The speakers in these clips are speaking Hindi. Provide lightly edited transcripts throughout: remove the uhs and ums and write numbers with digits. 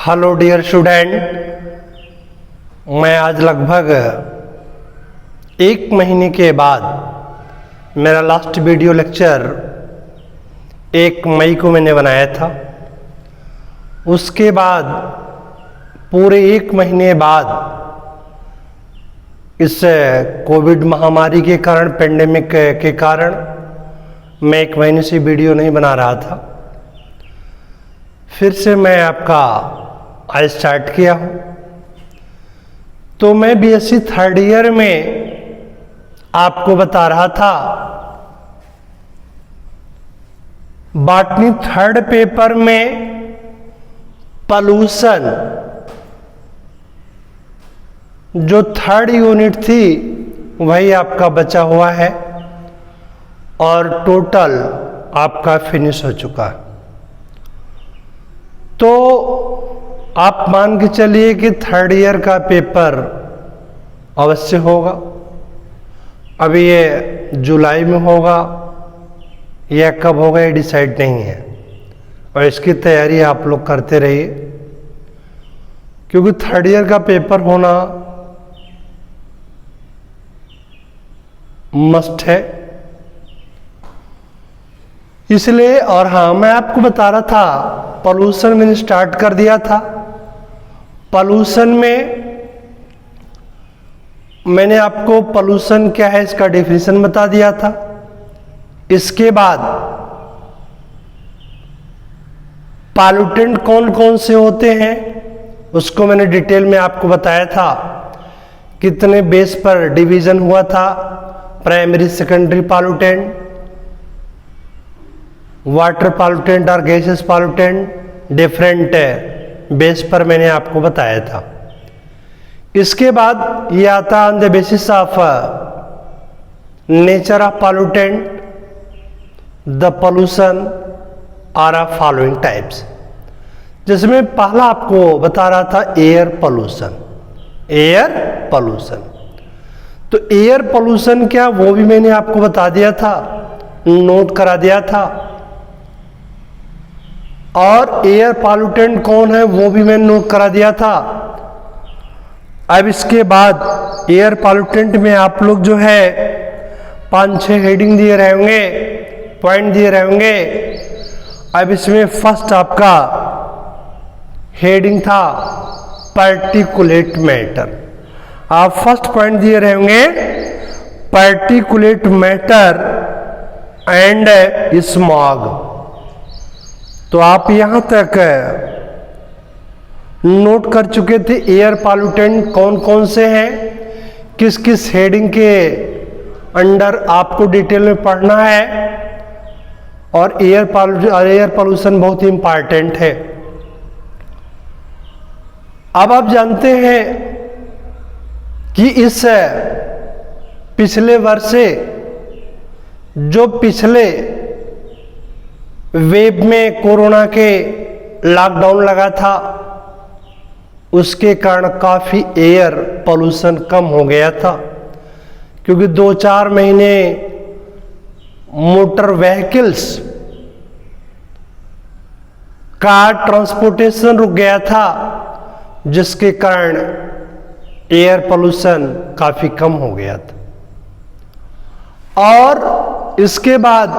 हेलो डियर स्टूडेंट, मैं आज लगभग 1 महीने के बाद मेरा लास्ट वीडियो लेक्चर 1 मई को मैंने बनाया था। उसके बाद पूरे 1 महीने बाद इस कोविड महामारी के कारण, पेंडेमिक के कारण मैं 1 महीने से वीडियो नहीं बना रहा था। फिर से मैं आपका आज स्टार्ट किया हूँ। तो मैं बीएससी 3rd ईयर में आपको बता रहा था बॉटनी 3rd पेपर में पॉल्यूशन जो 3rd यूनिट थी वही आपका बचा हुआ है और टोटल आपका फिनिश हो चुका है। तो आप मान के चलिए कि 3rd ईयर का पेपर अवश्य होगा। अभी ये जुलाई में होगा या कब होगा ये डिसाइड नहीं है, और इसकी तैयारी आप लोग करते रहिए, क्योंकि 3rd ईयर का पेपर होना मस्ट है इसलिए। और हाँ, मैं आपको बता रहा था पॉल्यूशन मैंने स्टार्ट कर दिया था। पॉल्यूशन में मैंने आपको पॉल्यूशन क्या है इसका डेफिनेशन बता दिया था। इसके बाद पॉल्यूटेंट कौन कौन से होते हैं उसको मैंने डिटेल में आपको बताया था। कितने बेस पर डिवीजन हुआ था, primary secondary pollutant, water pollutant और गैसेस पॉल्यूटेंट, डिफरेंट बेस पर मैंने आपको बताया था। इसके बाद ये आता on the basis of nature of pollutant, the pollution are of following types. जिसमें पहला आपको बता रहा था एयर पॉल्यूशन। एयर पॉल्यूशन, तो एयर पॉल्यूशन क्या वो भी मैंने आपको बता दिया था, नोट करा दिया था। और एयर पॉल्यूटेंट कौन है वो भी मैंने नोट करा दिया था। अब इसके बाद एयर पॉल्यूटेंट में आप लोग जो है 5-6 हेडिंग दिए रहेंगे, पॉइंट दिए रहेंगे। अब इसमें फर्स्ट आपका हेडिंग था पार्टिकुलेट मैटर। आप फर्स्ट पॉइंट दिए रहेंगे पार्टिकुलेट मैटर एंड स्मॉग। तो आप यहां तक नोट कर चुके थे एयर पॉल्यूटेंट कौन कौन से हैं, किस किस हेडिंग के अंडर आपको डिटेल में पढ़ना है। और एयर पॉल्यूशन बहुत ही इंपॉर्टेंट है। अब आप जानते हैं कि इस पिछले वर्ष से जो पिछले वेब में कोरोना के लॉकडाउन लगा था उसके कारण काफी एयर पॉल्यूशन कम हो गया था, क्योंकि 2-4 महीने मोटर व्हीकल्स का ट्रांसपोर्टेशन रुक गया था, जिसके कारण एयर पॉल्यूशन काफी कम हो गया था। और इसके बाद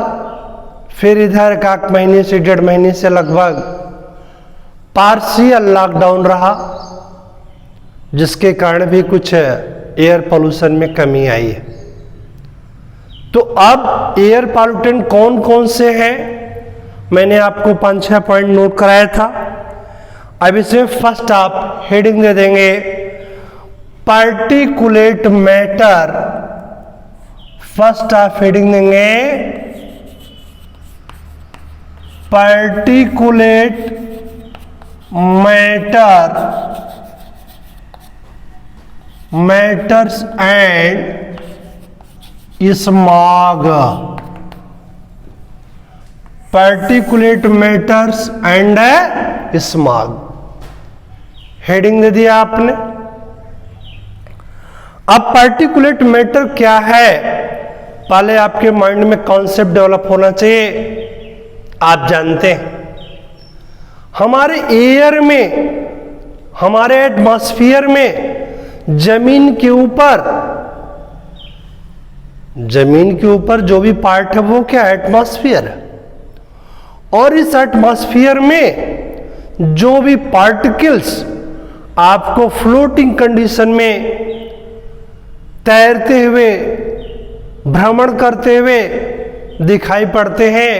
फिर इधर का 1 महीने से 1.5 महीने से लगभग पार्शियल लॉकडाउन रहा, जिसके कारण भी कुछ एयर पॉल्यूशन में कमी आई है। तो अब एयर पॉल्यूटेंट कौन कौन से हैं मैंने आपको 5-6 पॉइंट नोट कराया था। अब इसमें फर्स्ट आप हेडिंग दे देंगे पार्टिकुलेट मैटर। फर्स्ट आप हेडिंग देंगे particulate matter, matters and smog. Particulate matters and smog heading दे दिया आपने। अब पार्टिकुलेट मैटर क्या है, पहले आपके माइंड में कॉन्सेप्ट डेवलप होना चाहिए। आप जानते हैं हमारे एयर में हमारे एटमॉस्फेयर में जमीन के ऊपर जो भी पार्ट है वो क्या है? एटमॉस्फेयर है। और इस एटमॉस्फेयर में जो भी पार्टिकल्स आपको फ्लोटिंग कंडीशन में तैरते हुए, भ्रमण करते हुए दिखाई पड़ते हैं,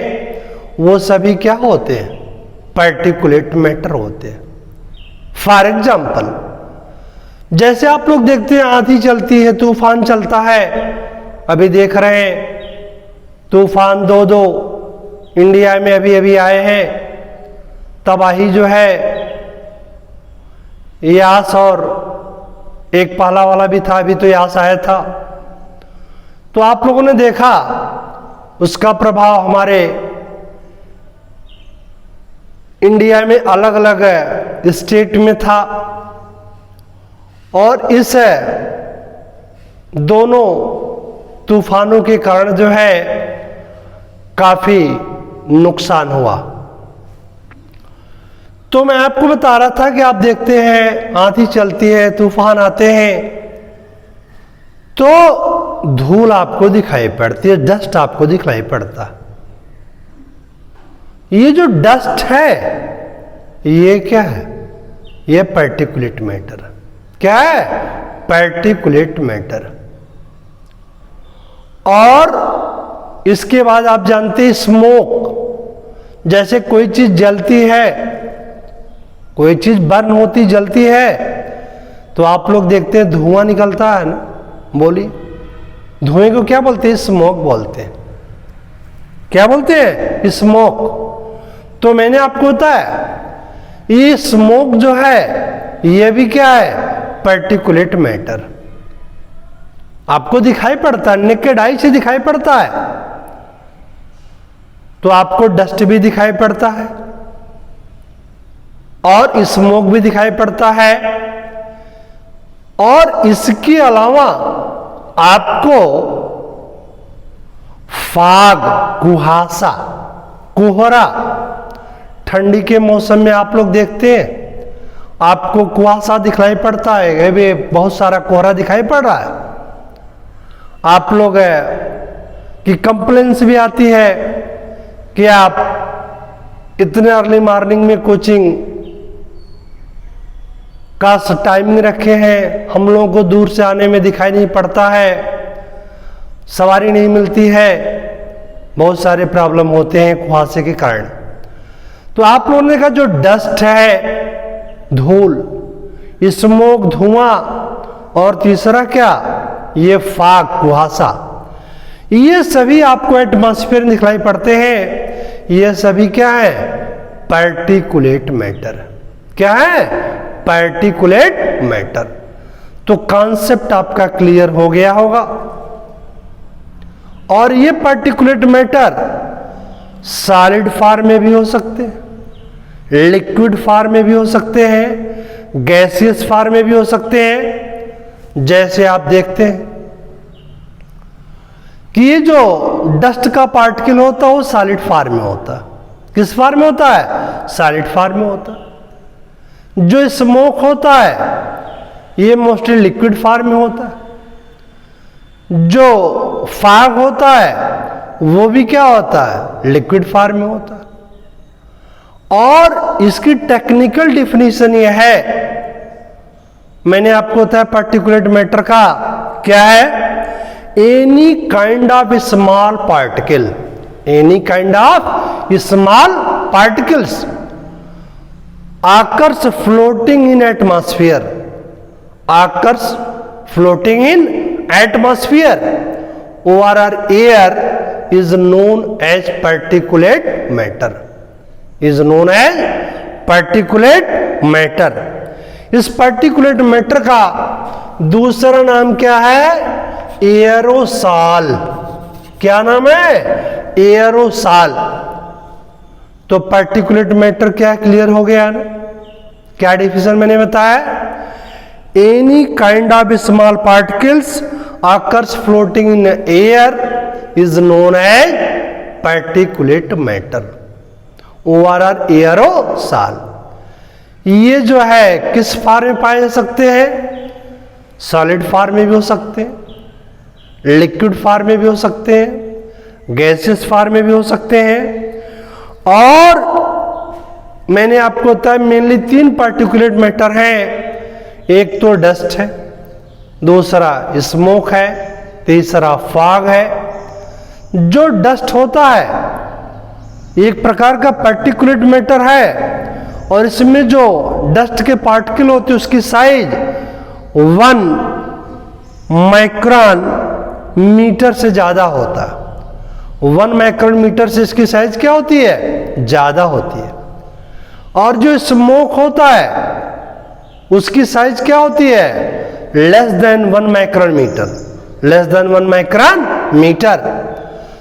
वो सभी क्या होते हैं? पार्टिकुलेट मैटर होते हैं। फॉर एग्जाम्पल, जैसे आप लोग देखते हैं आंधी चलती है, तूफान चलता है, अभी देख रहे हैं तूफान दो इंडिया में अभी अभी आए हैं, तबाही जो है, यास और एक पहला वाला भी था, अभी तो यास आया था। तो आप लोगों ने देखा उसका प्रभाव हमारे इंडिया में अलग अलग स्टेट में था, और इस दोनों तूफानों के कारण जो है काफी नुकसान हुआ। तो मैं आपको बता रहा था कि आप देखते हैं आंधी चलती है, तूफान आते हैं, तो धूल आपको दिखाई पड़ती है, डस्ट आपको दिखाई पड़ता। ये जो डस्ट है ये क्या है? ये पार्टिकुलेट मैटर। क्या है? Particulate matter. और इसके बाद आप जानते हैं स्मोक, जैसे कोई चीज जलती है, कोई चीज बर्न होती जलती है, तो आप लोग देखते हैं धुआं निकलता है ना, बोलिए धुएं को क्या बोलते हैं? स्मोक बोलते हैं। क्या बोलते हैं? स्मोक। तो मैंने आपको बताया ये स्मोक जो है ये भी क्या है? Particulate matter. आपको दिखाई पड़ता है, नेकेड आई से दिखाई पड़ता है। तो आपको डस्ट भी दिखाई पड़ता है और स्मोक भी दिखाई पड़ता है, और इसके अलावा आपको फाग, कुहासा, कोहरा, ठंडी के मौसम में आप लोग देखते हैं आपको कुहासा दिखाई पड़ता है, अभी बहुत सारा कोहरा दिखाई पड़ रहा है। आप लोग की कंप्लेंट्स भी आती है कि आप इतने अर्ली मॉर्निंग में कोचिंग का टाइमिंग रखे हैं, हम लोगों को दूर से आने में दिखाई नहीं पड़ता है, सवारी नहीं मिलती है, बहुत सारे प्रॉब्लम होते हैं कुहासे के कारण। तो आप लोगों ने कहा जो डस्ट है, धूल, स्मोक, धुआं, और तीसरा क्या? ये फाग, कुहासा, ये सभी आपको एटमॉस्फेयर में दिखाई पड़ते हैं। ये सभी क्या है? Particulate matter. क्या है? Particulate matter. तो कॉन्सेप्ट आपका क्लियर हो गया होगा। और ये पार्टिकुलेट मैटर सॉलिड फॉर्म में भी हो सकते हैं, लिक्विड फॉर्म में भी हो सकते हैं, गैसियस फॉर्म में भी हो सकते हैं। जैसे आप देखते हैं कि ये जो डस्ट का पार्टिकल होता है वो सॉलिड फॉर्म में होता है। किस फॉर्म में होता है? सॉलिड फॉर्म में होता है। जो स्मोक होता है ये मोस्टली लिक्विड फॉर्म में होता है। जो फाग होता है वो भी क्या होता है? लिक्विड फॉर्म में होता है। और इसकी टेक्निकल डिफिनीशन ये है, मैंने आपको बताया पार्टिकुलेट मैटर का क्या है? Any kind of small particle, any kind of small particles occurs floating in atmosphere, occurs floating in atmosphere or air is known as particulate matter, is known as particulate matter। इस particulate matter का दूसरा नाम क्या है? एरोसॉल। क्या नाम है? एरोसॉल। तो पार्टिकुलेट मैटर क्या क्लियर हो गया ना? क्या डिफिनेशन मैंने बताया? Any kind of small particles occurs floating in air is known as particulate matter, or aerosol. ये जो है किस फॉर्म में पाए जा सकते हैं? सॉलिड फॉर्म में भी हो सकते हैं, लिक्विड फॉर्म में भी हो सकते हैं, गैसियस फॉर्म में भी हो सकते हैं। और मैंने आपको बताया मेनली 3 पार्टिकुलेट मैटर हैं। एक तो डस्ट है, दूसरा स्मोक है, तीसरा फॉग है। जो डस्ट होता है एक प्रकार का पार्टिकुलेट मैटर है, और इसमें जो डस्ट के पार्टिकल होते हैं उसकी साइज 1 माइक्रोन मीटर से ज्यादा होता है। 1 माइक्रोन मीटर से इसकी साइज क्या होती है? ज्यादा होती है। और जो स्मोक होता है उसकी साइज क्या होती है? Less than 1 micron metre, less than 1 micron metre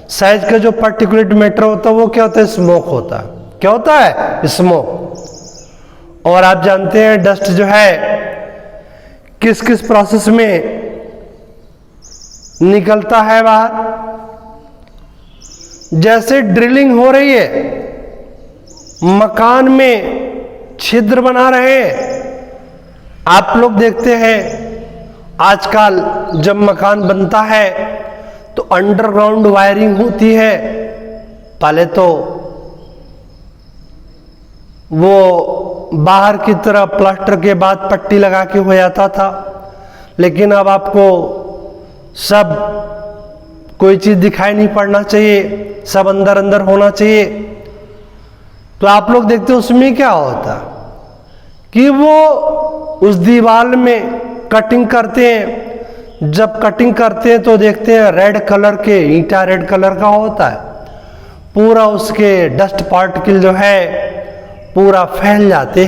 size का जो पार्टिकुलेट मैटर होता है वो क्या होता है? स्मोक होता है। क्या होता है? स्मोक। और आप जानते हैं डस्ट जो है किस किस प्रोसेस में निकलता है बाहर। जैसे ड्रिलिंग हो रही है, मकान में छिद्र बना रहे हैं, आप लोग देखते हैं आजकल जब मकान बनता है तो अंडरग्राउंड वायरिंग होती है। पहले तो वो बाहर की तरफ प्लास्टर के बाद पट्टी लगा के हो जाता था, लेकिन अब आपको सब कोई चीज दिखाई नहीं पड़ना चाहिए, सब अंदर अंदर होना चाहिए। तो आप लोग देखते हो उसमें क्या होता कि वो उस दीवार में कटिंग करते हैं। जब कटिंग करते हैं तो देखते हैं रेड कलर के ईंटा रेड कलर का होता है, पूरा उसके डस्ट पार्टिकल जो है पूरा फैल जाते।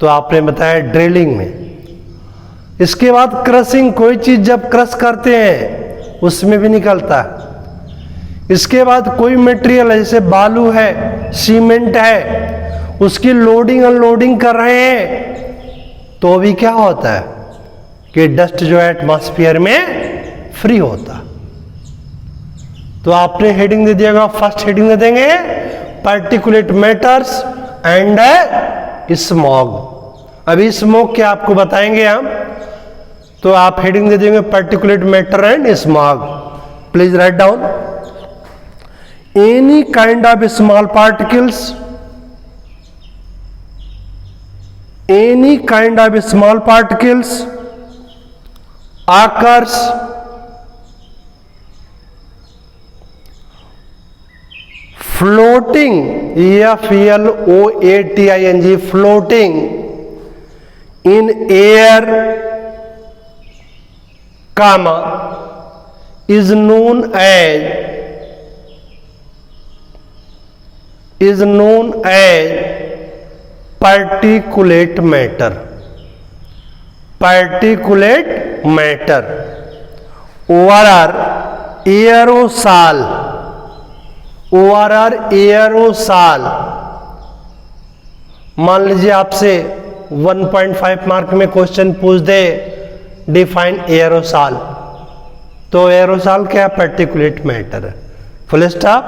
तो आपने बताया ड्रिलिंग में। इसके बाद क्रशिंग, कोई चीज जब क्रश करते हैं उसमें भी निकलता है। इसके बाद कोई मटेरियल है जैसे बालू है, सीमेंट है, उसकी लोडिंग अनलोडिंग कर रहे हैं तो भी क्या होता है कि डस्ट जो है एटमॉस्फेयर में फ्री होता। तो आपने हेडिंग दे दिएगा, फर्स्ट हेडिंग दे देंगे पार्टिकुलेट मैटर्स एंड स्मॉग। अभी स्मोक क्या आपको बताएंगे हम, तो आप हेडिंग दे देंगे particulate matter and smog. Please write down any kind of small particles, any kind of small particles occurs floating, floating, floating in air, comma, is known as particulate matter. Particulate matter or aerosol, aerosol। मान लीजिए आपसे 1.5 मार्क में क्वेश्चन पूछ दे डिफाइन एरोसॉल, तो एरोसॉल क्या? पार्टिकुलेट मैटर है। Full stop.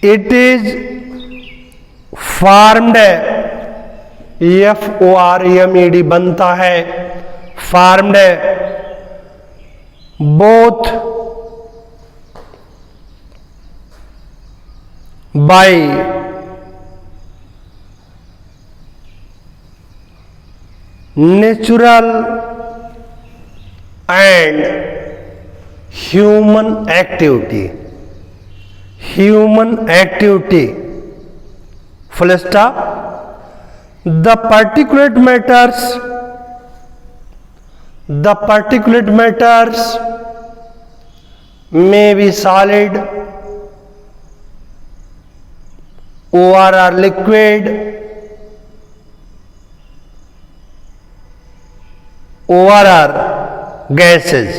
It is formed, FORMED बनता है, formed both by natural and human activity, full stop। the particulate matters may be solid or are liquid or are gases,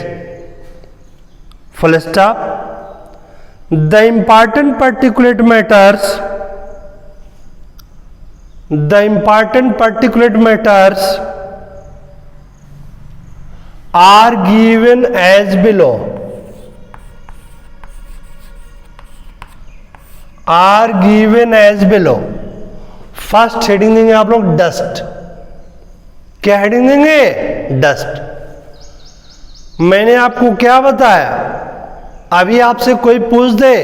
full stop। the important particulate matters are given as below, first heading देंगे आप लोग डस्ट। क्या हेडिंग देंगे? डस्ट। मैंने आपको क्या बताया? अभी आपसे कोई पूछ दे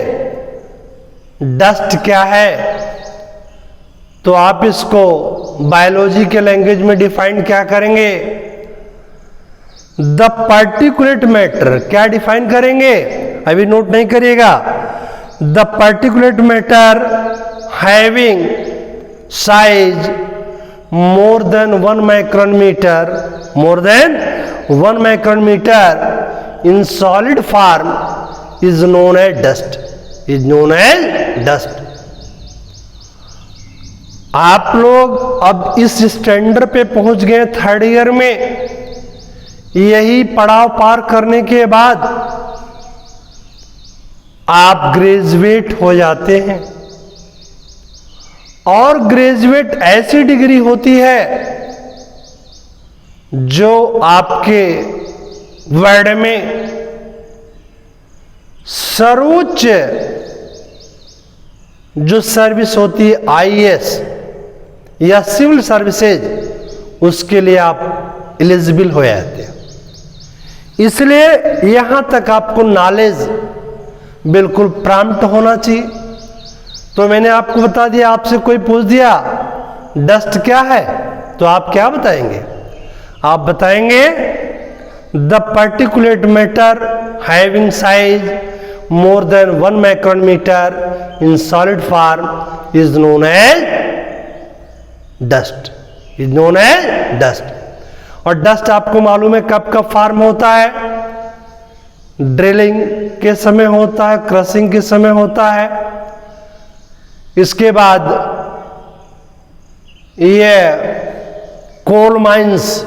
डस्ट क्या है, तो आप इसको बायोलॉजी के लैंग्वेज में डिफाइन क्या करेंगे? The particulate matter. क्या डिफाइन करेंगे? अभी नोट नहीं करिएगा। The particulate matter having size more than 1 micrometer, more than 1 micrometer in solid form is known as dust, is known as dust। आप लोग अब इस स्टैंडर्ड पे पहुंच गए थर्ड ईयर में। यही पड़ाव पार करने के बाद आप ग्रेजुएट हो जाते हैं, और ग्रेजुएट ऐसी डिग्री होती है जो आपके वर्ल्ड में सर्वोच्च जो सर्विस होती है आईएएस या सिविल सर्विसेज, उसके लिए आप एलिजिबल हो जाते हैं। इसलिए यहां तक आपको नॉलेज बिल्कुल प्रॉम्प्ट होना चाहिए। तो मैंने आपको बता दिया, आपसे कोई पूछ दिया डस्ट क्या है, तो आप क्या बताएंगे? आप बताएंगे the particulate matter having size more than 1 micrometre in solid form is known as dust, is known as dust. और डस्ट आपको मालूम है कब कब फॉर्म होता है? ड्रिलिंग के समय होता है, क्रशिंग के समय होता है। इसके बाद ये कोल माइंस,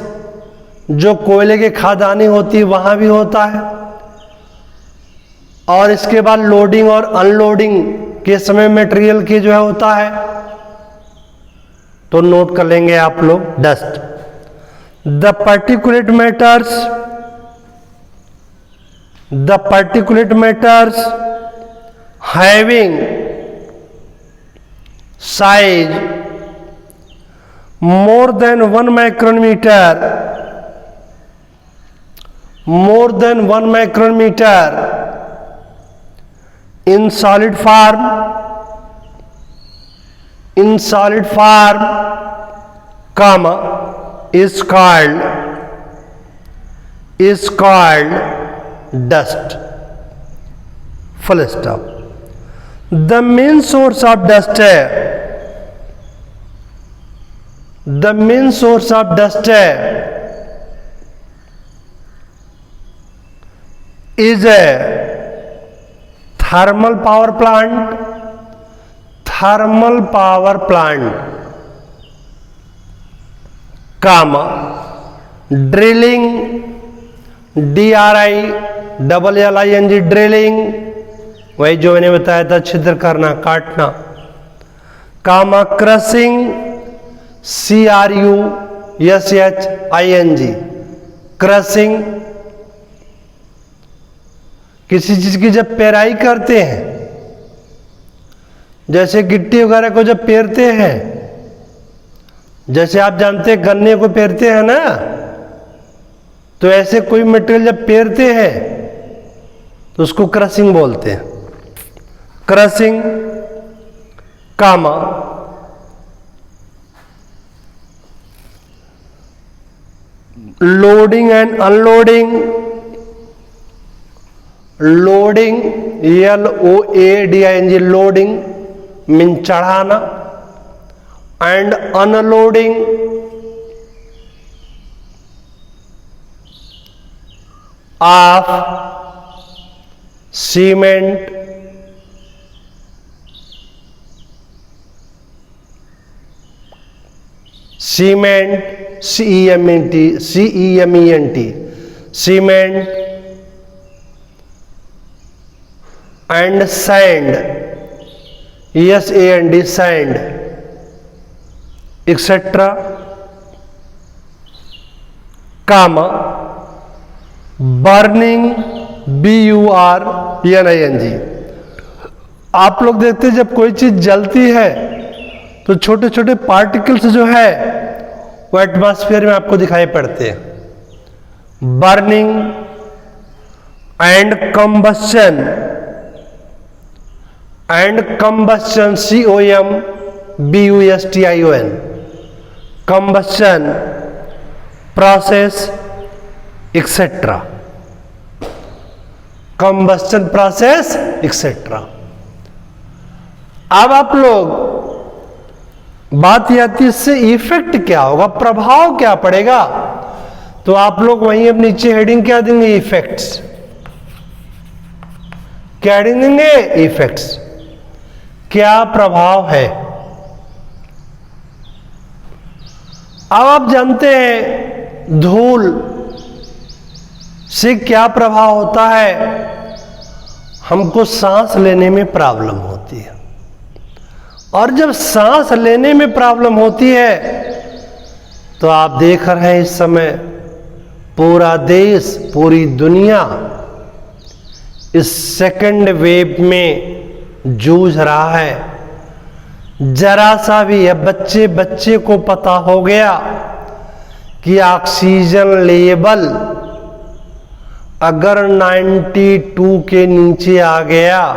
जो कोयले की खदानें होती है, वहां भी होता है। और इसके बाद लोडिंग और अनलोडिंग के समय मटेरियल की जो है होता है। तो नोट कर लेंगे आप लोग dust. The particulate matters, the particulate matters having size more than 1 micrometer, more than 1 micrometer in solid form, in solid form, comma, is called dust, full stop। The main source of dust है, the main source of dust is a thermal power plant, thermal power plant, comma, drilling, DRILLING, drilling, वही जो मैंने बताया था, छिद्र करना, काटना, कामा, क्रशिंग, CRUSHING, क्रशिंग। किसी चीज की जब पेराई करते हैं, जैसे गिट्टी वगैरह को जब पेरते हैं, जैसे आप जानते हैं गन्ने को पेरते हैं ना, तो ऐसे कोई मटेरियल जब पेरते हैं तो उसको क्रशिंग बोलते हैं। Crushing, comma, loading and unloading, loading LOADING, loading mean चढ़ाना, and unloading of cement, cement, CEMENT, cement, and sand, SAND, sand, etcetera, comma, burning, BURNING। आप लोग देखते हैं जब कोई चीज जलती है तो छोटे छोटे पार्टिकल्स जो है वो एटमॉस्फेयर में आपको दिखाई पड़ते हैं। Burning and combustion COMBUSTION combustion process etcetera, combustion process etcetera. अब आप लोग बात ये आती है इससे इफेक्ट क्या होगा, प्रभाव क्या पड़ेगा, तो आप लोग वहीं अब नीचे हेडिंग क्या देंगे, इफेक्ट्स। क्या हेडिंग देंगे, इफेक्ट्स। क्या प्रभाव है। अब आप जानते हैं धूल से क्या प्रभाव होता है, हमको सांस लेने में प्रॉब्लम होती है। और जब सांस लेने में प्रॉब्लम होती है तो आप देख रहे हैं इस समय पूरा देश, पूरी दुनिया इस सेकंड वेव में जूझ रहा है। जरा सा भी है बच्चे को पता हो गया कि ऑक्सीजन लेवल अगर 92 के नीचे आ गया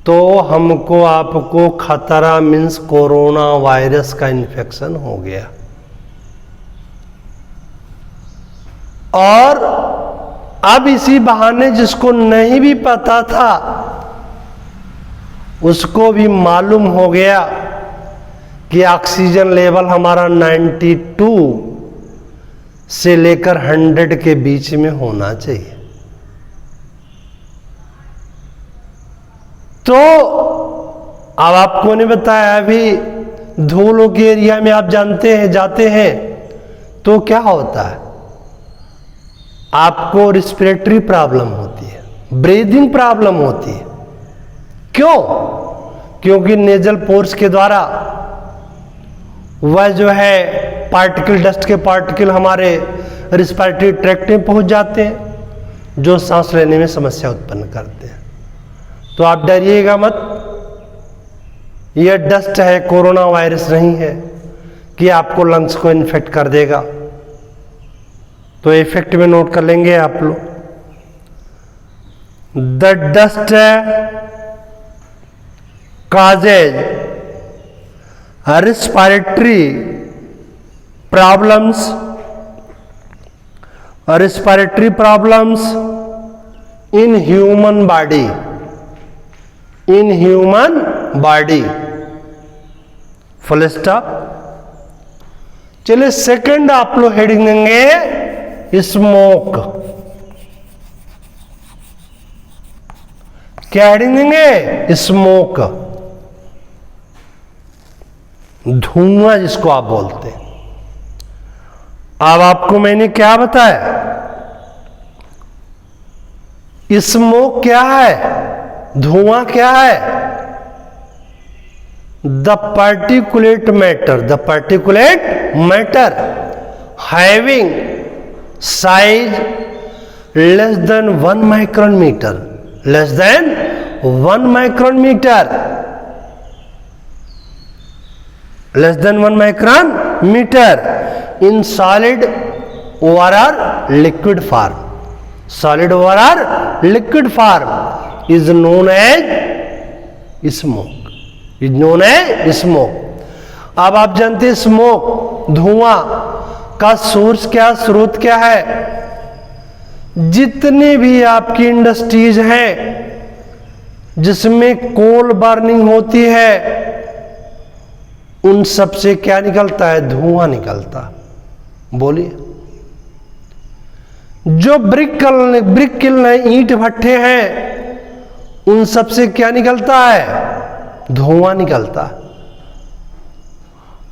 तो हमको आपको खतरा, मीन्स कोरोना वायरस का इन्फेक्शन हो गया। और अब इसी बहाने जिसको नहीं भी पता था उसको भी मालूम हो गया कि ऑक्सीजन लेवल हमारा 92 से लेकर 100 के बीच में होना चाहिए। तो अब आपको ने बताया, अभी धूलों के एरिया में आप जानते हैं, जाते हैं तो क्या होता है, आपको रिस्पिरेटरी प्रॉब्लम होती है, ब्रीदिंग प्रॉब्लम होती है। क्यों? क्योंकि नेजल पोर्स के द्वारा वह जो है पार्टिकल, डस्ट के पार्टिकल हमारे रिस्पिरेटरी ट्रैक्ट में पहुंच जाते हैं, जो सांस लेने में समस्या उत्पन्न करते हैं। तो आप डरिएगा मत, यह डस्ट है, कोरोना वायरस नहीं है कि आपको लंग्स को इन्फेक्ट कर देगा। तो इफेक्ट में नोट कर लेंगे आप लोग, the dust causes respiratory problems in human body, full stop. चलिए सेकंड आप लोग हेडिंग देंगे स्मोक। क्या हेडिंग देंगे, स्मोक, धुआं जिसको आप बोलते हैं। अब आपको मैंने क्या बताया, स्मोक क्या है, धुआं क्या है, the particulate matter having size less than 1 micron metre, less than 1 micron metre in solid or liquid form. Solid or liquid form is known as smoke. अब आप जानते हैं स्मोक, धुआं का सोर्स क्या, स्रोत क्या है। जितने भी आपकी इंडस्ट्रीज हैं जिसमें कोल बर्निंग होती है, उन सब से क्या निकलता है, धुआं निकलता। बोलिए, जो ब्रिक किल्न ईंट भट्ठे हैं, उन सब से क्या निकलता है, धुआं निकलता है।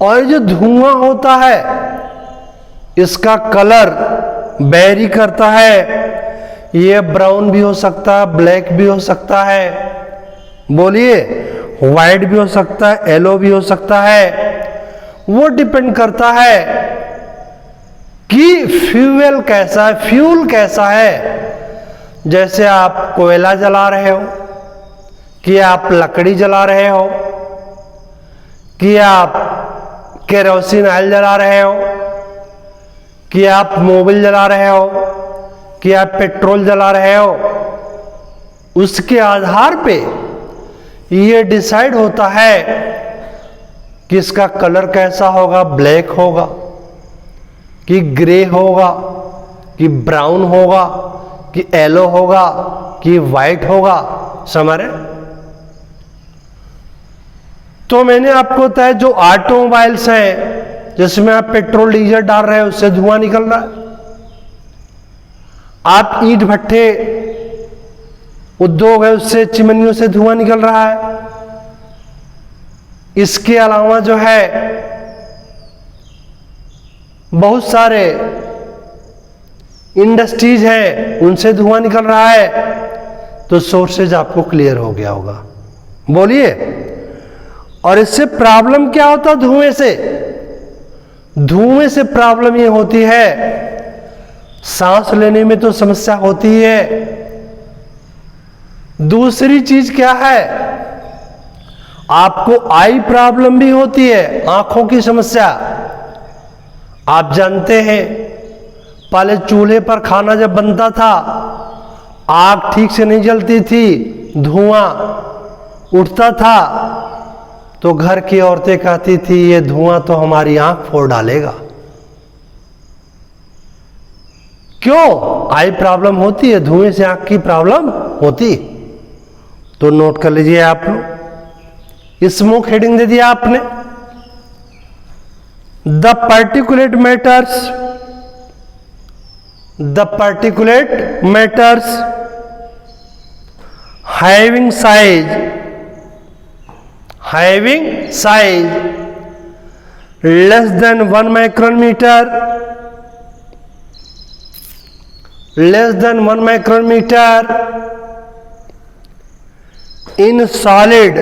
और जो धुआं होता है इसका कलर वेरी करता है, ये ब्राउन भी हो सकता है, ब्लैक भी हो सकता है, बोलिए व्हाइट भी हो सकता है, येलो भी हो सकता है। वो डिपेंड करता है कि फ्यूल कैसा है। जैसे आप कोयला जला रहे हो कि आप लकड़ी जला रहे हो, कि आप केरोसिन ऑयल जला रहे हो, कि आप मोबिल जला रहे हो, कि आप पेट्रोल जला रहे हो, उसके आधार पे ये डिसाइड होता है कि इसका कलर कैसा होगा, ब्लैक होगा कि ग्रे होगा कि ब्राउन होगा कि येलो होगा कि वाइट होगा। समझ रहे? तो मैंने आपको बताया जो ऑटोमोबाइल्स हैं जिसमें आप पेट्रोल डीजल डाल रहे हैं उससे धुआं निकल रहा है। आप ईंट भट्ठे उद्योग है उससे, चिमनियों से धुआं निकल रहा है। इसके अलावा जो है बहुत सारे इंडस्ट्रीज हैं उनसे धुआं निकल रहा है। तो सोर्सेज आपको क्लियर हो गया होगा। बोलिए। और इससे प्रॉब्लम क्या होता है? धुएं से प्रॉब्लम ये होती है, सांस लेने में तो समस्या होती है। दूसरी चीज क्या है? आपको आई प्रॉब्लम भी होती है, आंखों की समस्या। आप जानते हैं पहले चूल्हे पर खाना जब बनता था आग ठीक से नहीं जलती थी, धुआं उठता था, तो घर की औरतें कहती थी ये धुआं तो हमारी आंख फोड़ डालेगा। क्यों? आई प्रॉब्लम होती है, धुएं से आंख की प्रॉब्लम होती। तो नोट कर लीजिए आप लोग। स्मोक हेडिंग दे दिया आपने। The particulate matters having size less than 1 micrometer in solid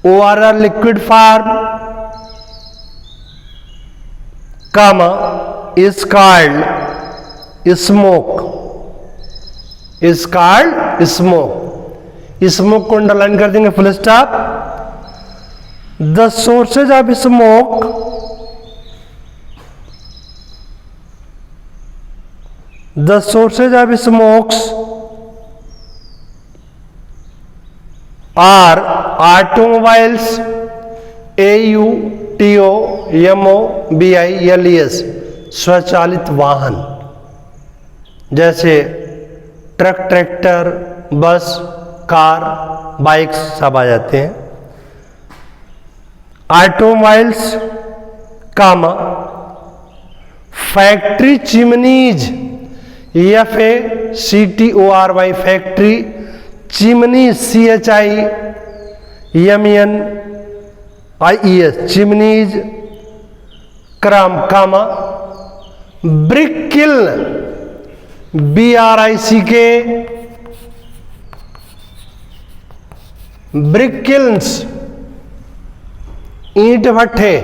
or a liquid form, comma, is called smoke. Smoke को अंडरलाइन कर देंगे, full stop. The sources of smoke are automobiles, AUTOMOBILES, स्वचालित वाहन जैसे truck, tractor, bus, car, bikes सब आ जाते हैं। Automobiles, comma, factory chimneys, FACTORY, factory chimneys, CHIMNEIS, chimneys, comma, brick kiln, BRICK, brick kilns, ईंट भट्ठे।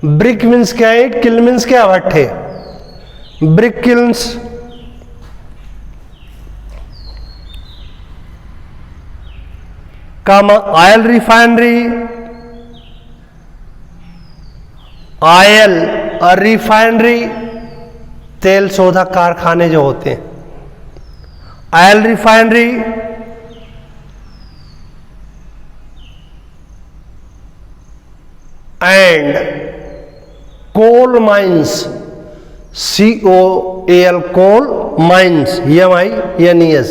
ब्रिक मीन्स क्या है? ईंट, किल मीन्स क्या? भट्ठे। Brick kilns, comma, oil refinery, तेल शोधक कारखाने जो होते हैं, oil refinery, and coal mines, COAL, coal mines, MINES,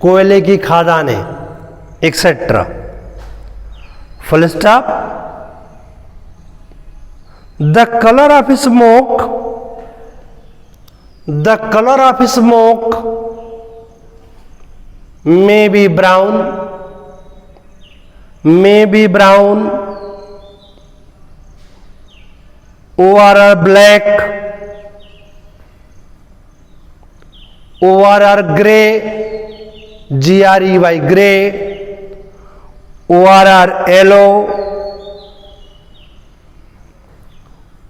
कोयले की खादानें, etcetera. Full stop. The colour of smoke may be brown, or black, or gray, GREY, gray, or yellow,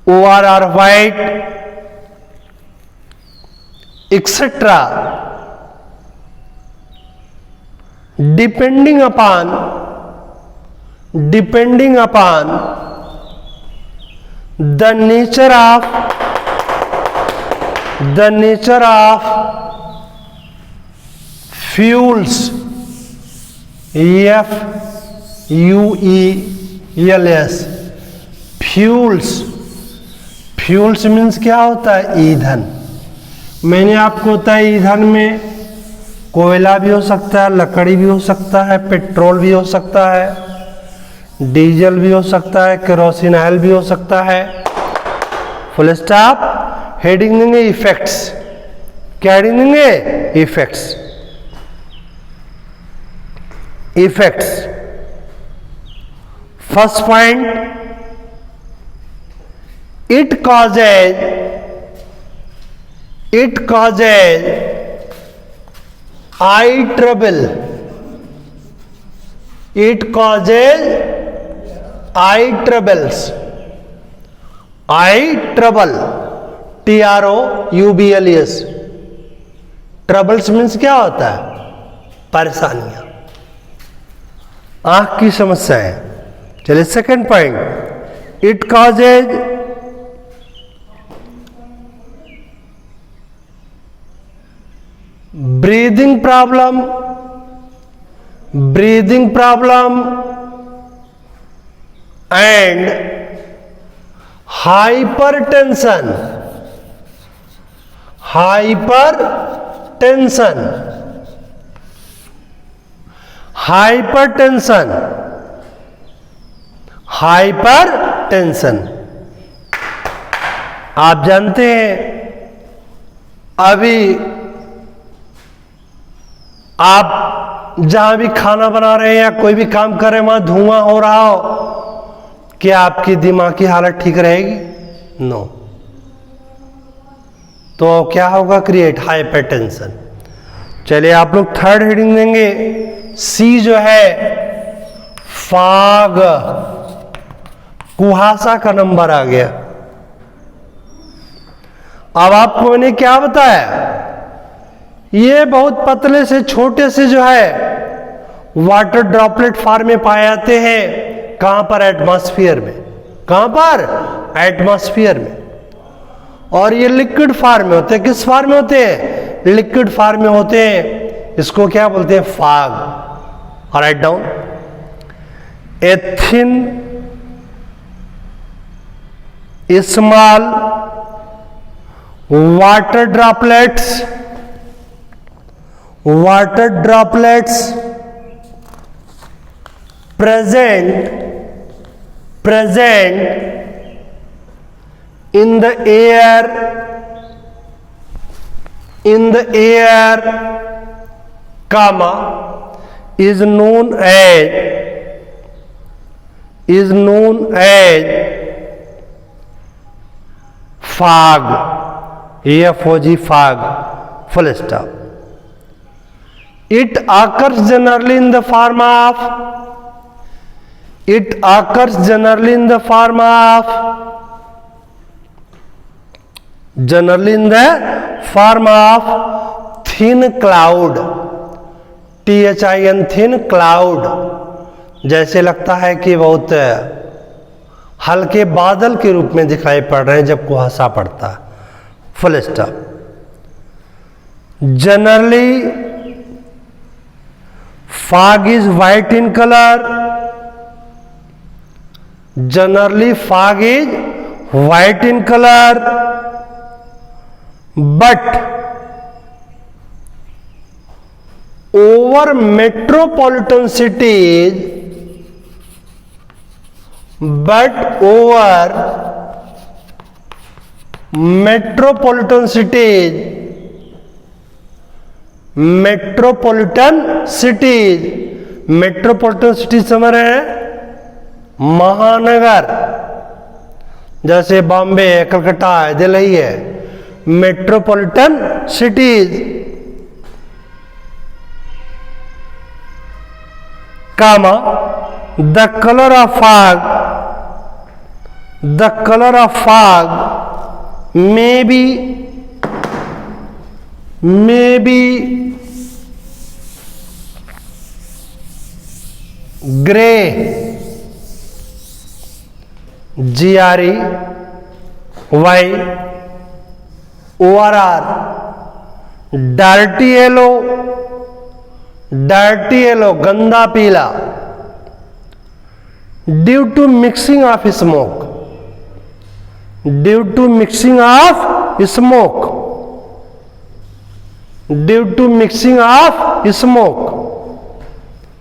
or white, etc. depending upon depending upon the nature of fuels, FUELS, fuels means क्या होता है? ईंधन। मैंने आपको बताया ईंधन में कोयला भी हो सकता है, लकड़ी भी हो सकता है, पेट्रोल भी हो सकता है, डीजल भी हो सकता है, केरोसिन ऑयल भी हो सकता है। Full stop. हेडिंग देंगे इफेक्ट्स। क्या हेडिंग देंगे? Effects. First point, it causes eye trouble. It causes eye troubles. Eye trouble, TROUBLES. Troubles means क्या होता है? परेशानियां, आंख की समस्याएं। चलिए second point, it causes breathing problem and hypertension. आप जानते हैं अभी आप जहां भी खाना बना रहे हैं या कोई भी काम कर रहे हैं, वहां धुआं हो रहा हो, क्या आपकी दिमाग की हालत ठीक रहेगी? नो। तो क्या होगा? Create hypertension. चलिए आप लोग थर्ड हेडिंग देंगे। सी जो है फाग, कुहासा का नंबर आ गया। अब आपको मैंने क्या बताया? ये बहुत पतले से छोटे से जो है वाटर ड्रॉपलेट फॉर्म में पाए जाते हैं। कहां पर? एटमॉस्फेयर में। कहां पर? एटमॉस्फेयर में। और ये लिक्विड फॉर्म में होते हैं। किस फॉर्म में होते हैं? लिक्विड फॉर्म में होते हैं। इसको क्या बोलते हैं? फॉग। और write down, a thin small water droplets present in the air comma is known as fog. FOG, fog. Full stop. It occurs generally in the form of thin cloud, THIN, thin cloud। जैसे लगता है कि बहुत हल्के बादल के रूप में दिखाई पड़ रहे हैं जब कुहासा पड़ता है। Full stop. Generally fog is white in color. But over metropolitan cities, metropolitan cities समझ रहे हैं? महानगर, जैसे बॉम्बे है, कलकत्ता है, दिल्ली है। Metropolitan cities comma the colour of fog may be gray GREYORR, dirty yellow, गंदा पीला, due to mixing of smoke, due to mixing of smoke, due to mixing of smoke,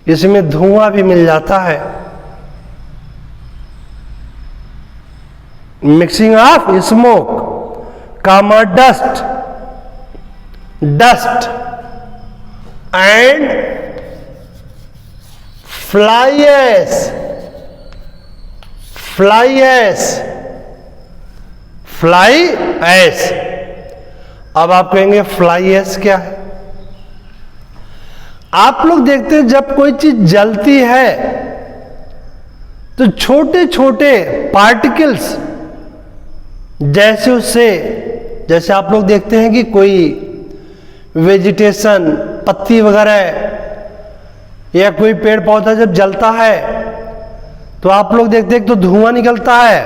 इसमें धुआं भी मिल जाता है, mixing of smoke, comma dust, dust and fly ash, fly ash, fly ash. अब आप कहेंगे फ्लाई एश क्या है? आप लोग देखते हैं जब कोई चीज जलती है तो छोटे छोटे पार्टिकल्स जैसे उससे, जैसे आप लोग देखते हैं कि कोई वेजिटेशन, पत्ती वगैरह या कोई पेड़ पौधा जब जलता है तो आप लोग देखते हैं तो धुआं निकलता है,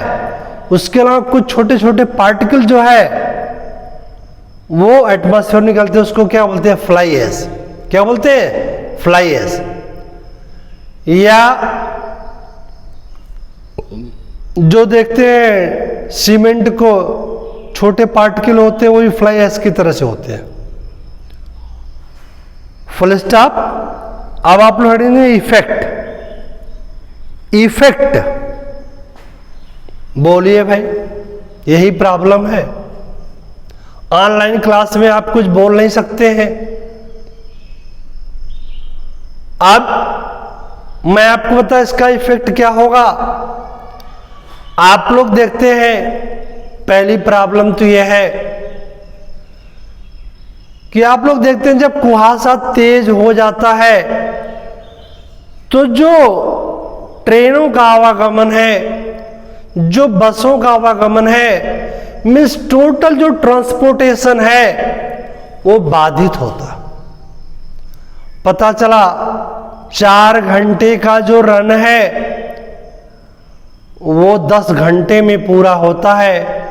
उसके अलावा कुछ छोटे छोटे पार्टिकल जो है वो एटमॉस्फेयर निकलते हैं, उसको क्या बोलते हैं? Fly ash. क्या बोलते हैं? Fly ash. या जो देखते हैं सीमेंट को छोटे पार्टिकल होते हैं वो भी फ्लाई एश की तरह से होते हैं। Full stop. अब आप लोग पढ़ेंगे इफेक्ट। इफेक्ट बोलिए भाई, यही प्रॉब्लम है। ऑनलाइन क्लास में आप कुछ बोल नहीं सकते हैं। अब मैं आपको बता इसका इफेक्ट क्या होगा। आप लोग देखते हैं पहली प्रॉब्लम तो यह है कि आप लोग देखते हैं जब कुहासा तेज हो जाता है तो जो ट्रेनों का आवागमन है, जो बसों का आवागमन है, मीन्स टोटल जो ट्रांसपोर्टेशन है वो बाधित होता। पता चला 4 घंटे का जो रन है वो 10 घंटे में पूरा होता है।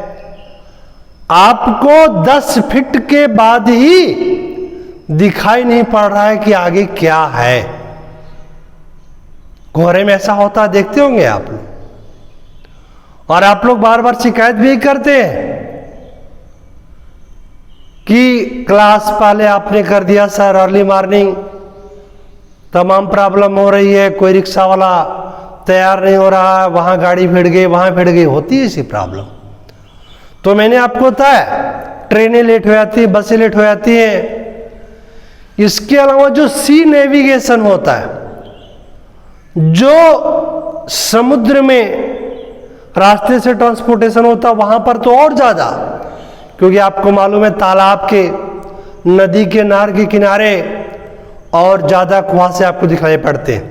आपको 10 फीट के बाद ही दिखाई नहीं पड़ रहा है कि आगे क्या है। कोहरे में ऐसा होता है, देखते होंगे आप लोग। और आप लोग बार बार शिकायत भी करते हैं कि क्लास पहले आपने कर दिया सर, अर्ली मॉर्निंग तमाम प्रॉब्लम हो रही है, कोई रिक्शा वाला तैयार नहीं हो रहा है, वहां गाड़ी भिड़ गई, वहां भिड़ गई, होती है ऐसी प्रॉब्लम। तो मैंने आपको बताया ट्रेनें लेट हो जाती है, बसें लेट हो जाती हैं। इसके अलावा जो सी नेविगेशन होता है, जो समुद्र में रास्ते से ट्रांसपोर्टेशन होता है, वहां पर तो और ज्यादा, क्योंकि आपको मालूम है तालाब के, नदी के, नहर के किनारे और ज्यादा कुहासे आपको दिखाई पड़ते हैं,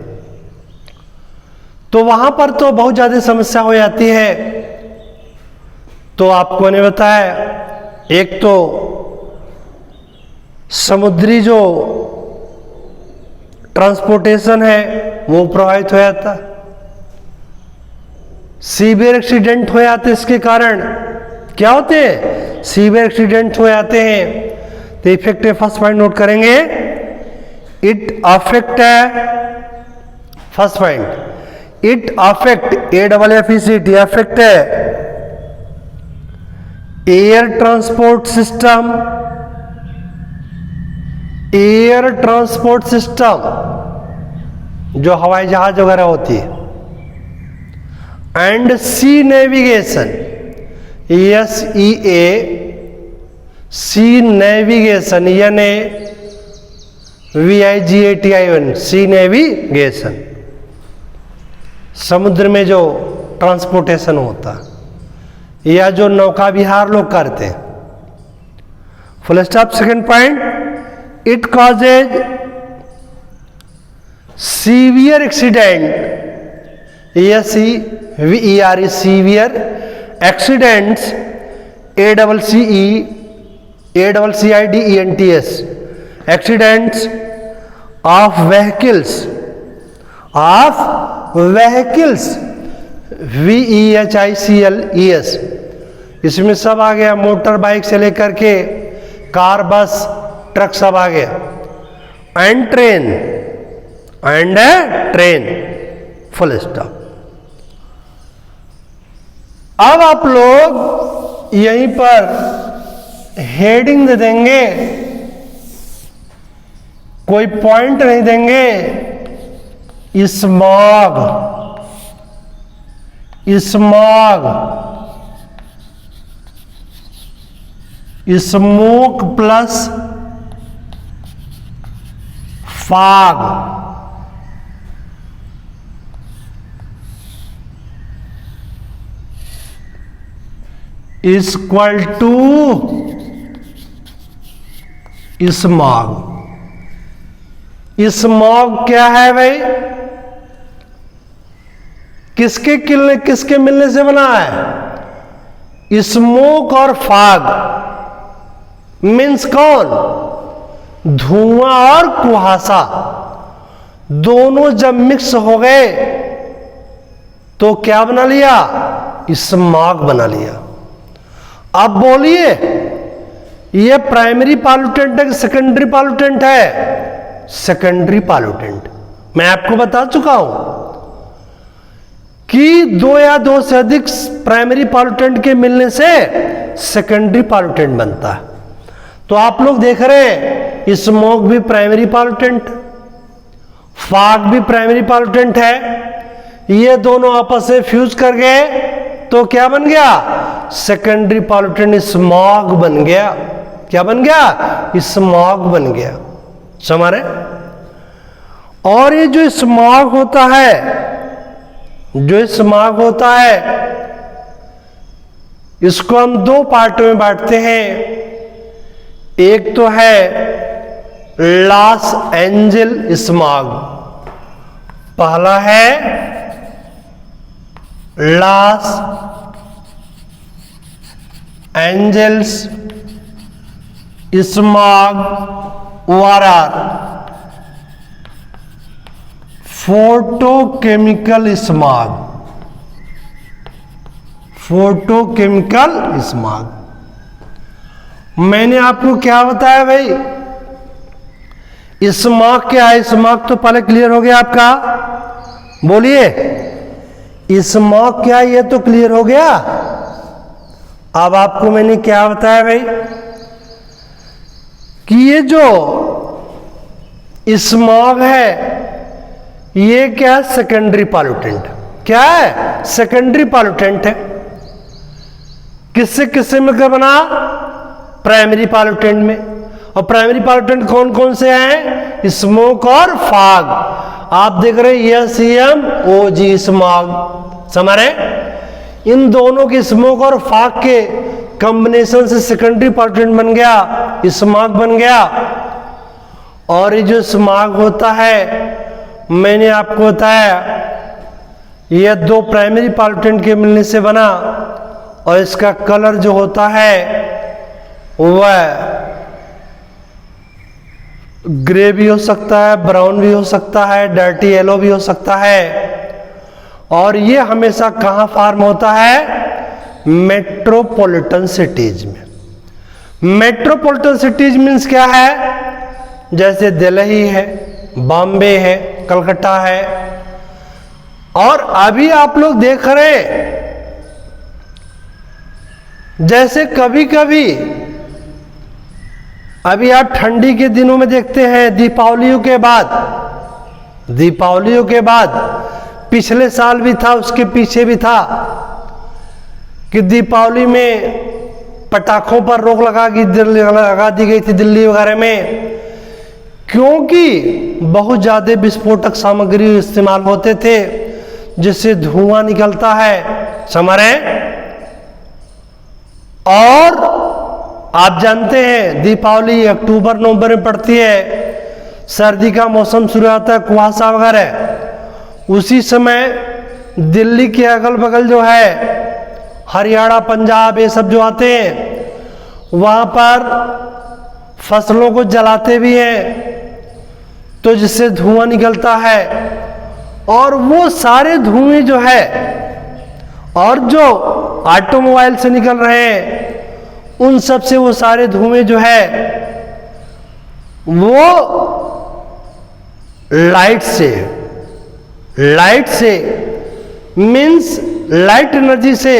तो वहां पर तो बहुत ज्यादा समस्या हो जाती है। तो आपको ने बताया एक तो समुद्री जो ट्रांसपोर्टेशन है वो प्रभावित हो जाता है, सीवियर एक्सीडेंट हो जाते, इसके कारण क्या होते हैं? सीवियर एक्सीडेंट हो जाते हैं। तो इफेक्ट फर्स्ट पॉइंट नोट करेंगे, इट अफेक्ट है first point, it affect AFFECT affect है air transport system, air transport system जो हवाई जहाज वगैरह होती है, and sea navigation SEA, sea navigation यानी VIGATION, सी नेविगेशन, समुद्र में जो ट्रांसपोर्टेशन होता या जो नौका विहार लोग करते हैं। Full stop. Second point, it causes severe accident, SEVER, severe accidents, ACCIDENTS, accidents of vehicles, of vehicles, VEHICLES, इसमें सब आ गया, मोटर बाइक से लेकर के कार, बस, ट्रक सब आ गया। And train, full stop. अब आप लोग यहीं पर हेडिंग दे देंगे, कोई पॉइंट नहीं देंगे। Smog, smoke plus fog, equal to smog. Smog क्या है भाई? किसके मिलने से बना है? स्मोक और फॉग मीन्स कौन? धुआं और कुहासा दोनों जब मिक्स हो गए तो क्या बना लिया? स्मॉग बना लिया। अब बोलिए, ये प्राइमरी पॉल्यूटेंट है कि सेकेंडरी पॉल्यूटेंट है? Secondary pollutant. मैं आपको बता चुका हूं कि दो या दो से अधिक प्राइमरी पॉल्यूटेंट के मिलने से सेकेंडरी पॉल्यूटेंट बनता है। तो आप लोग देख रहे हैं, स्मोक भी प्राइमरी पॉल्यूटेंट, फॉग भी प्राइमरी पॉल्यूटेंट है। ये दोनों आपस में फ्यूज कर गए तो क्या बन गया? सेकेंडरी पॉल्यूटेंट स्मॉग बन गया। क्या बन गया? स्मॉग बन गया। समझ रहे? और ये जो स्मॉग होता है, इसको हम दो पार्टों में बांटते हैं। एक तो है लॉस एंजल स्मॉग, पहला है Los Angeles smog ORR, photochemical smog. मैंने आपको क्या बताया भाई? स्मॉग क्या है? स्मॉग तो पहले क्लियर हो गया आपका। बोलिए, स्मॉग क्या है? ये तो क्लियर हो गया। अब आपको मैंने क्या बताया भाई कि ये जो स्मॉग है ये क्या है? Secondary pollutant. क्या है? सेकेंडरी पॉल्यूटेंट है। किससे मिलकर बना? प्राइमरी पॉल्यूटेंट में। और प्राइमरी पॉल्यूटेंट कौन कौन से हैं? स्मोक और फॉग। आप देख रहे हैं SEMOG स्मॉग। समझ रहे? इन दोनों की स्मोक और फॉग के कॉम्बिनेशन से सेकेंडरी पॉल्यूटेंट बन गया, स्मॉग बन गया। और ये जो स्मॉग होता है, मैंने आपको बताया, ये दो प्राइमरी पॉल्यूटेंट के मिलने से बना। और इसका कलर जो होता है वह ग्रे भी हो सकता है, ब्राउन भी हो सकता है, डर्टी येलो भी हो सकता है। और ये हमेशा कहां फॉर्म होता है? मेट्रोपॉलिटन सिटीज में। मेट्रोपॉलिटन सिटीज मीन्स क्या है? जैसे दिल्ली है, बॉम्बे है, कलकत्ता है। और अभी आप लोग देख रहे हैं, जैसे कभी कभी अभी आप ठंडी के दिनों में देखते हैं, दीपावलियों के बाद पिछले साल भी था, उसके पीछे भी था कि दीपावली में पटाखों पर रोक लगा दी गई थी दिल्ली वगैरह में, क्योंकि बहुत ज्यादा विस्फोटक सामग्री इस्तेमाल होते थे जिससे धुआं निकलता है। समझ रहे? और आप जानते हैं दीपावली अक्टूबर नवंबर में पड़ती है, सर्दी का मौसम शुरू होता है, कुहासा वगैरह। उसी समय दिल्ली के अगल बगल जो है हरियाणा, पंजाब, ये सब जो आते हैं, वहां पर फसलों को जलाते भी हैं तो जिससे धुआं निकलता है। और वो सारे धुएं जो है और जो ऑटोमोबाइल से निकल रहे हैं उन सब से वो सारे धुएं जो है वो लाइट से मीन्स लाइट एनर्जी से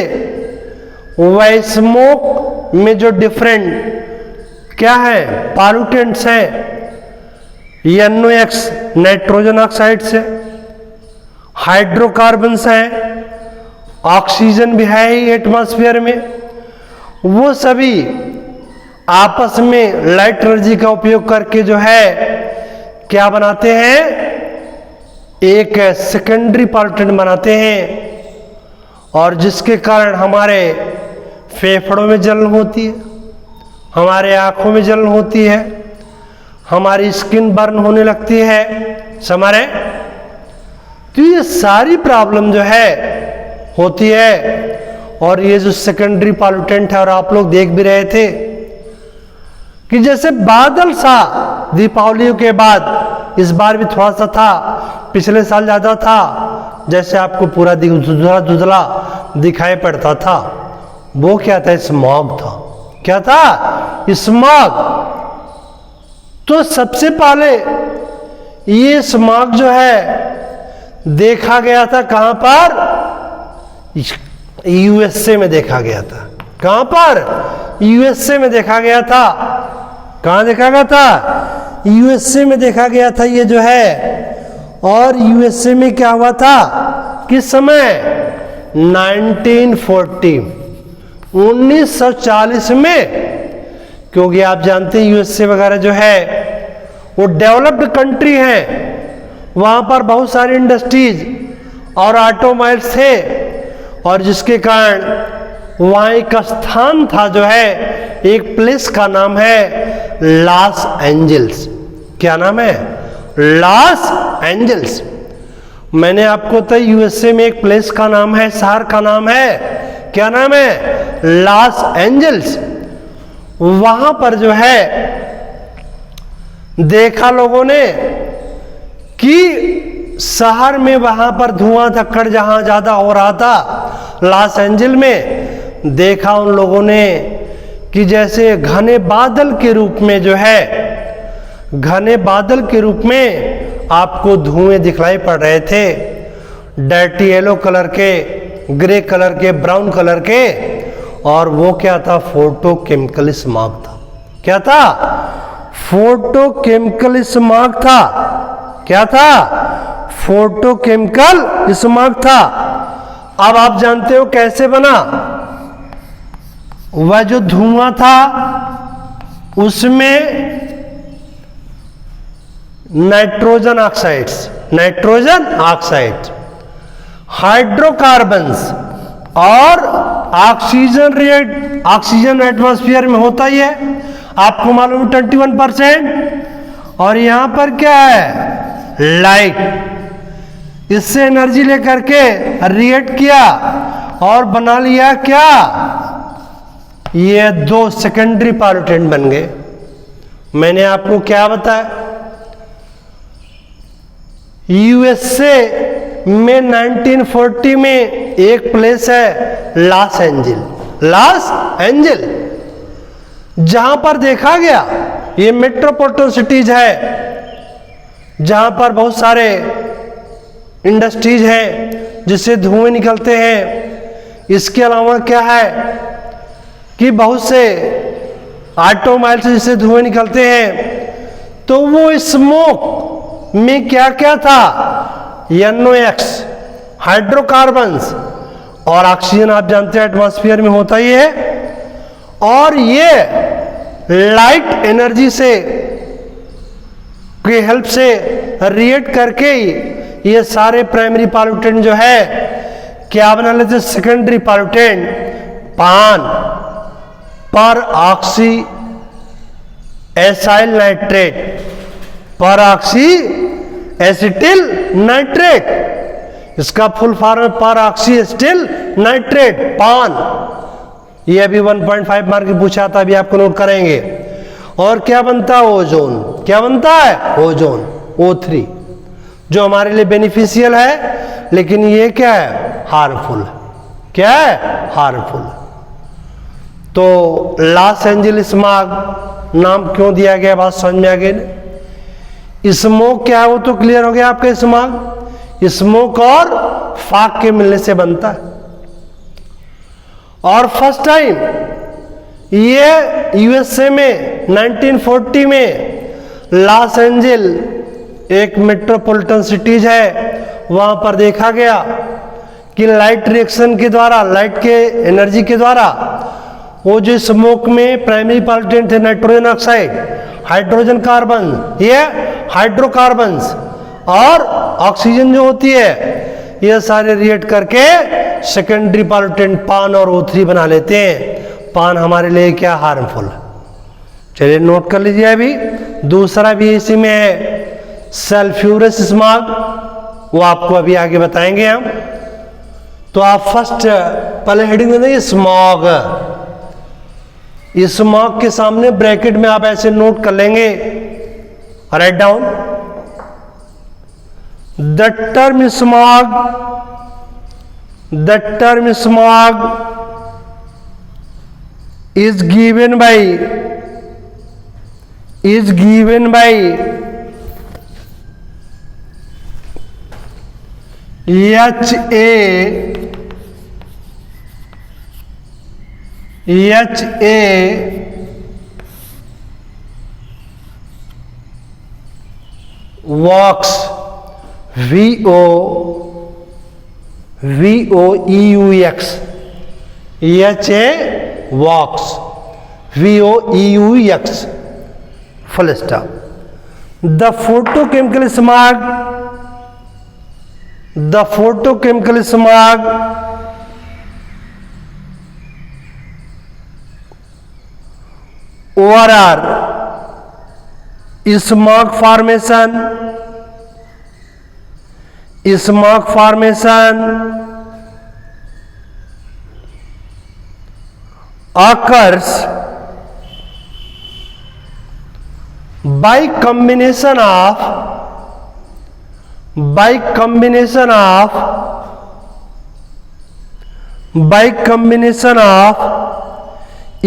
वह स्मोक में जो डिफरेंट क्या है पॉल्यूटेंट्स हैं, NOx नाइट्रोजन ऑक्साइड से, हाइड्रोकार्बन्स हैं, ऑक्सीजन भी है ही एटमॉस्फेयर में, वो सभी आपस में लाइट एनर्जी का उपयोग करके जो है क्या बनाते हैं, एक सेकेंडरी पॉल्यूटेंट बनाते हैं, और जिसके कारण हमारे फेफड़ों में जलन होती है, हमारे आंखों में जलन होती है, हमारी स्किन बर्न होने लगती है, समझ रहे? तो ये सारी प्रॉब्लम जो है होती है। और ये जो सेकेंडरी पॉल्यूटेंट है, और आप लोग देख भी रहे थे कि जैसे बादल सा दीपावली के बाद इस बार भी थोड़ा सा था, पिछले साल ज्यादा था, जैसे आपको पूरा धुंधला धुंधला दिखाई पड़ता था, वो क्या था, स्मॉग था। क्या था? स्मॉग। तो सबसे पहले ये स्मॉग जो है देखा गया था कहां पर? USA में देखा गया था। कहां पर? USA में देखा गया था। कहां देखा गया था? USA में देखा गया था ये जो है। और USA में क्या हुआ था? किस समय? 1940 में, क्योंकि आप जानते हैं USA वगैरह जो है वो डेवलप्ड कंट्री है, वहां पर बहुत सारी इंडस्ट्रीज और ऑटोमोबाइल्स थे, और जिसके कारण वहां एक स्थान था जो है, एक प्लेस का नाम है लॉस एंजल्स। क्या नाम है? Los Angeles. मैंने आपको तो USA में एक प्लेस का नाम है, शहर का नाम है, क्या नाम है? Los Angeles. वहां पर जो है देखा लोगों ने कि शहर में वहां पर धुआं धक्कड़ जहां ज्यादा हो रहा था, लॉस एंजल में देखा उन लोगों ने कि जैसे घने बादल के रूप में जो है, घने बादल के रूप में आपको धुएं दिखलाई पड़ रहे थे, डर्टी येलो कलर के, ग्रे कलर के, ब्राउन कलर के। और वो क्या था? फोटोकेमिकल स्मॉग था। क्या था? फोटोकेमिकल स्मॉग था। क्या था? फोटोकेमिकल स्मॉग था। अब आप जानते हो कैसे बना? वह जो धुआं था उसमें नाइट्रोजन ऑक्साइड, हाइड्रोकार्बन्स और ऑक्सीजन एटमॉस्फेयर में होता ही है, आपको मालूम है 21%। और यहां पर क्या है? लाइट। इससे एनर्जी लेकर के रिएक्ट किया और बना लिया क्या? ये दो सेकेंडरी पॉल्यूटेंट बन गए। मैंने आपको क्या बताया? USA में 1940 में एक प्लेस है लॉस एंजल, जहां पर देखा गया, ये मेट्रोपॉलिटन सिटीज है जहां पर बहुत सारे इंडस्ट्रीज हैं जिससे धुएं निकलते हैं। इसके अलावा क्या है कि बहुत से ऑटोमोबाइल से जिससे धुएं निकलते हैं, तो वो स्मोक में क्या क्या था? NOx, हाइड्रोकार्बन्स और ऑक्सीजन। आप जानते हैं एटमॉस्फेयर में होता ही है। और ये लाइट एनर्जी से की हेल्प से रिएक्ट करके ये सारे प्राइमरी पॉल्यूटेंट जो है क्या बना लेते? सेकेंडरी पॉल्यूटेंट, पान पर ऑक्सी एसाइल नाइट्रेट, पर ऑक्सी एसिटिल नाइट्रेट। इसका फुल फॉर्म है पर ऑक्सी एसिटिल नाइट्रेट, पान। ये अभी 1.5 मार्क पूछा था, अभी आपको नोट करेंगे। और क्या बनता है? ओजोन। क्या बनता है? ओजोन, O3, जो हमारे लिए बेनिफिशियल है, लेकिन ये क्या है? हार्मफुल है। क्या है, हार्मफुल। तो लॉस एंजलिस स्मॉग नाम क्यों दिया गया, बात समझ में आ गई। स्मोक क्या है वो तो क्लियर हो गया आपका। स्मॉग स्मोक और फाग के मिलने से बनता है। और फर्स्ट टाइम ये यूएसए में 1940 में लॉस एंजल एक मेट्रोपॉलिटन सिटीज है, वहां पर देखा गया कि लाइट रिएक्शन के द्वारा, लाइट के एनर्जी के द्वारा वो जो स्मोक में प्राइमरी पॉल्यूटेंट थे नाइट्रोजन ऑक्साइड, हाइड्रोजन कार्बन, ये हाइड्रोकार्बन्स और ऑक्सीजन जो होती है, ये सारे रिएक्ट करके सेकेंडरी पॉल्यूटेंट पान और O3 बना लेते हैं। पान हमारे लिए क्या, हार्मफुल है। चलिए नोट कर लीजिए। अभी दूसरा भी इसी में है सल्फ्यूरस स्मॉग, वो आपको अभी आगे बताएंगे हम। तो आप फर्स्ट पहले हेडिंग में देखिए स्मॉग। इस स्मॉग के सामने ब्रैकेट में आप ऐसे नोट कर लेंगे, write down the term smog. The term smog is given by HA WOX VOEUX HA WOX VOEUX full stop. The photochemical smog ORR smog formation occurs by combination of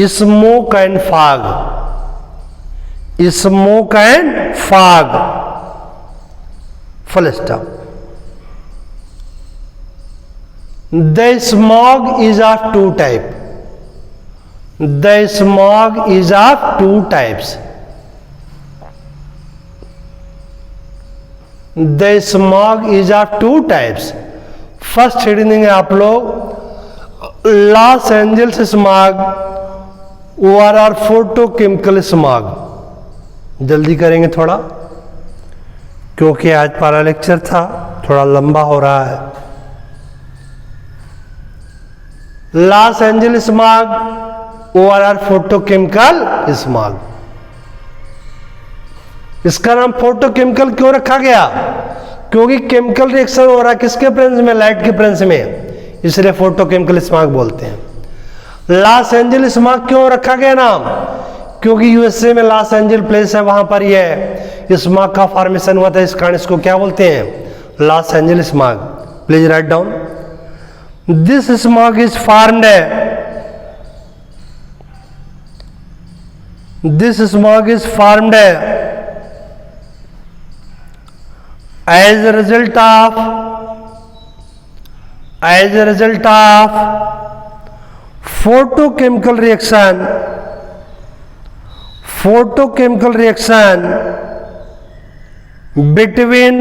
smoke and fog. Full stop. The smog is of two types. The smog is of two types. The smog is of two types. First heading देंगे आप लोग Los Angeles smog ORR photochemical smog. जल्दी करेंगे थोड़ा, क्योंकि आज पहला लेक्चर था, थोड़ा लंबा हो रहा है। Los Angeles smog ORR photochemical smog. इसका नाम फोटोकेमिकल क्यों रखा गया, क्योंकि केमिकल रिएक्शन हो रहा है किसके प्रेजेंस में, लाइट के प्रेजेंस में, इसलिए फोटोकेमिकल स्मॉग बोलते हैं। लॉस एंजल स्मॉग क्यों रखा गया नाम, क्योंकि यूएसए में लॉस एंजल प्लेस है, वहां पर यह स्मॉग का फॉर्मेशन हुआ था, इस कारण इसको क्या बोलते हैं, loss angel smog. Please write down this smog is formed as a result of photochemical reaction between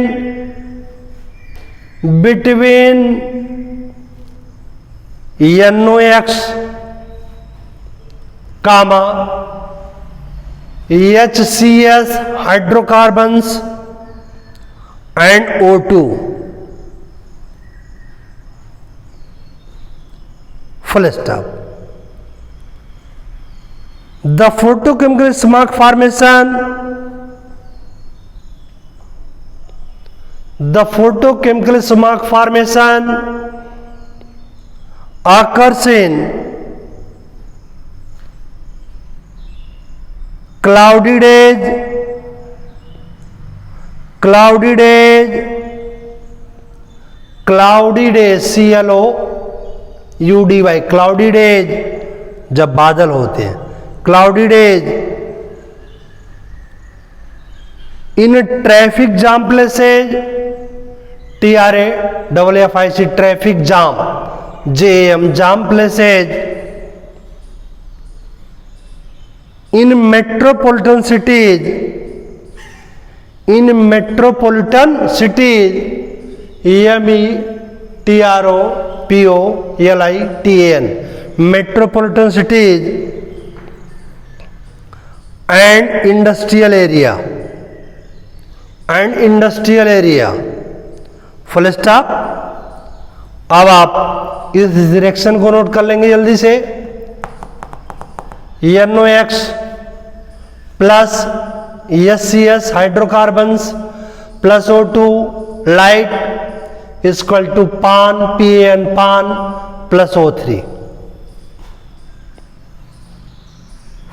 NOx comma HCS hydrocarbons and O2 full stop. The photochemical smog formation occurs in cloudy days, CLO UDY cloudy days, जब बादल होते हैं, cloudy days. In traffic jam places, TRAFFIC traffic jam, JAM jam places. In metropolitan cities, in metropolitan cities, METROPOLITAN metropolitan cities and industrial area, and industrial area, full stop. अब आप इस डायरेक्शन को नोट कर लेंगे जल्दी से। NOx plus SCS hydrocarbons plus O2 light equal to PAN PAN PAN plus O3,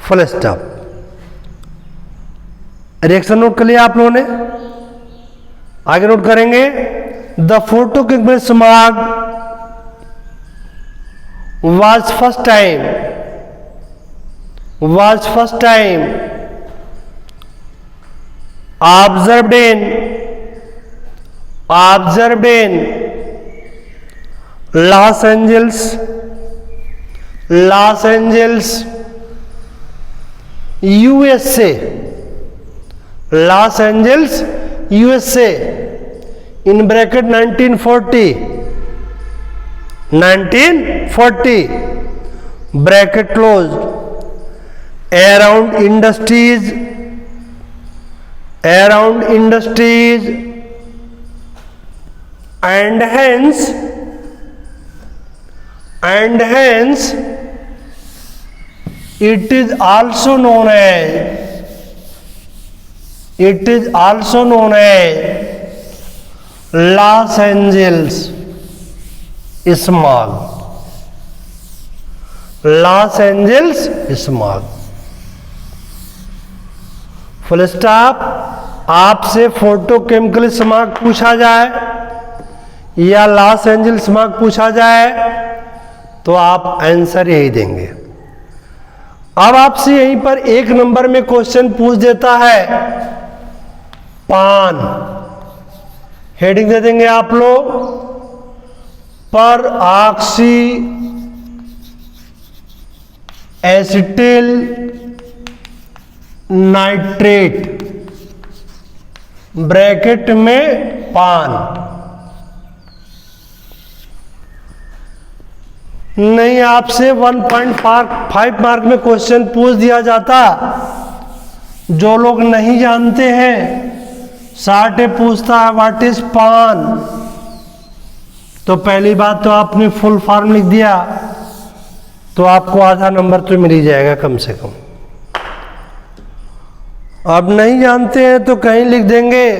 full stop. Reaction note कर लिया आप लोगों ने, आगे नोट करेंगे। The photochemical smog was first time observed in Los Angeles, USA, Los Angeles, USA in bracket 1940 bracket closed, around industries and hence it is also known as Los Angeles smog, Los Angeles smog, full stop. आपसे फोटोकेमिकल स्मॉग पूछा जाए या लॉस एंजल्स स्मॉग पूछा जाए तो आप आंसर यही देंगे। अब आपसे यहीं पर एक नंबर में क्वेश्चन पूछ देता है पान, हेडिंग दे देंगे आप लोग, पर ऑक्सी एसिटिल नाइट्रेट ब्रैकेट में पान। नहीं, आपसे 1.5 मार्क में क्वेश्चन पूछ दिया जाता, जो लोग नहीं जानते हैं 60 पूछता है व्हाट इज पान, तो पहली बात तो आपने फुल फॉर्म लिख दिया तो आपको आधा नंबर तो मिल ही जाएगा कम से कम। अब नहीं जानते हैं तो कहीं लिख देंगे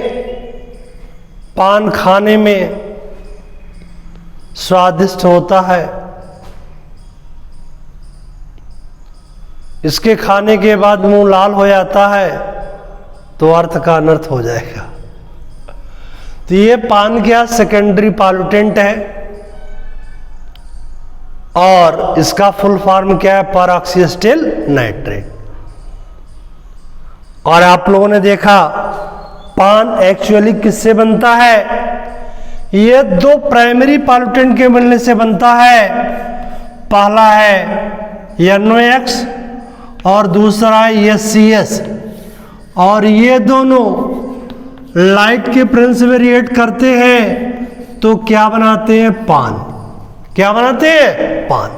पान खाने में स्वादिष्ट होता है, इसके खाने के बाद मुंह लाल हो जाता है, तो अर्थ का अनर्थ हो जाएगा। तो ये पान क्या सेकेंडरी पॉल्यूटेंट है और इसका फुल फॉर्म क्या है, परऑक्सीएसिटिल नाइट्रेट। और आप लोगों ने देखा पान एक्चुअली किससे बनता है, ये दो प्राइमरी पॉल्यूटेंट के मिलने से बनता है। पहला है NOx और दूसरा है SCS, और ये दोनों लाइट के प्रेजेंस में रिएक्ट करते हैं तो क्या बनाते हैं, पान। क्या बनाते हैं, पान।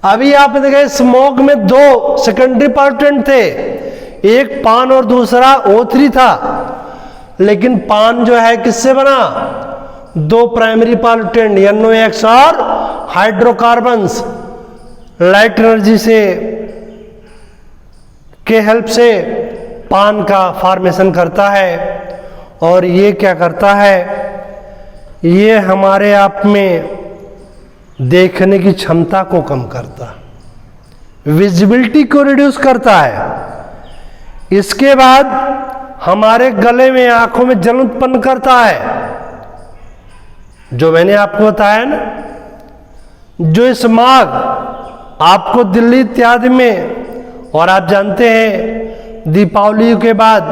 अभी आप देखें स्मोक में दो सेकेंडरी पॉल्यूटेंट थे, एक पान और दूसरा O3 था, लेकिन पान जो है किससे बना, दो प्राइमरी पॉल्यूटेंट NOx और हाइड्रोकार्बन्स लाइट एनर्जी से के हेल्प से पान का फॉर्मेशन करता है। और ये क्या करता है, ये हमारे आप में देखने की क्षमता को कम करता, विजिबिलिटी को रिड्यूस करता है। इसके बाद हमारे गले में, आंखों में जलन उत्पन्न करता है, जो मैंने आपको बताया ना, जो स्मॉग आपको दिल्ली इत्यादि में, और आप जानते हैं दीपावली के बाद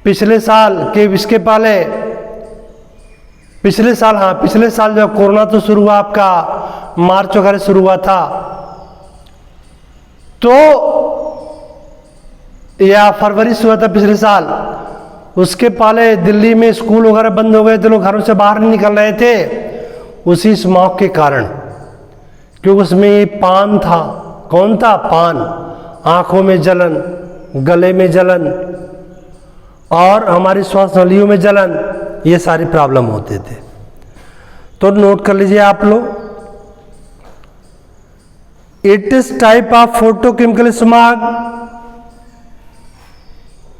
पिछले साल के इसके पहले पिछले साल जब कोरोना तो शुरू हुआ, आपका मार्च वगैरह शुरू हुआ था, तो या फरवरी से हुआ था पिछले साल, उसके पहले दिल्ली में स्कूल वगैरह बंद हो गए थे, लोग घरों से बाहर नहीं निकल रहे थे उसी स्मॉग के कारण, क्योंकि उसमें ये पान था। कौन था? पान। आंखों में जलन, गले में जलन और हमारी श्वास नलियों में जलन, ये सारी प्रॉब्लम होते थे। तो नोट कर लीजिए आप लोग, it is type of photochemical smog,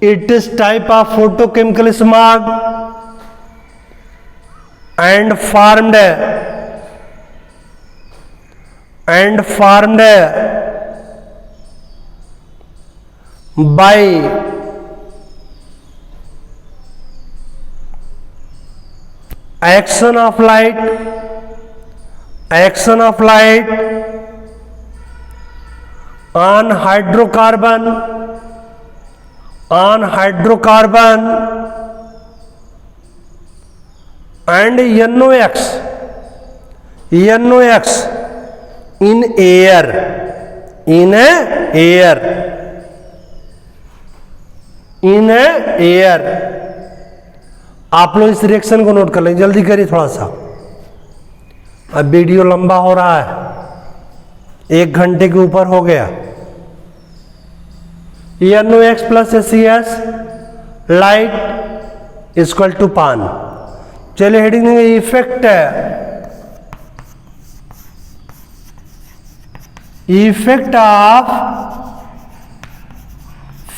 it is type of photochemical smog and formed by action of light on hydrocarbon and NOx in air, आप लोग इस रिएक्शन को नोट कर लें, जल्दी करिए थोड़ा सा, अब वीडियो लंबा हो रहा है, 1 घंटे के ऊपर हो गया। NOx plus SES light equal to PAN. चलिए हेडिंग देंगे effect of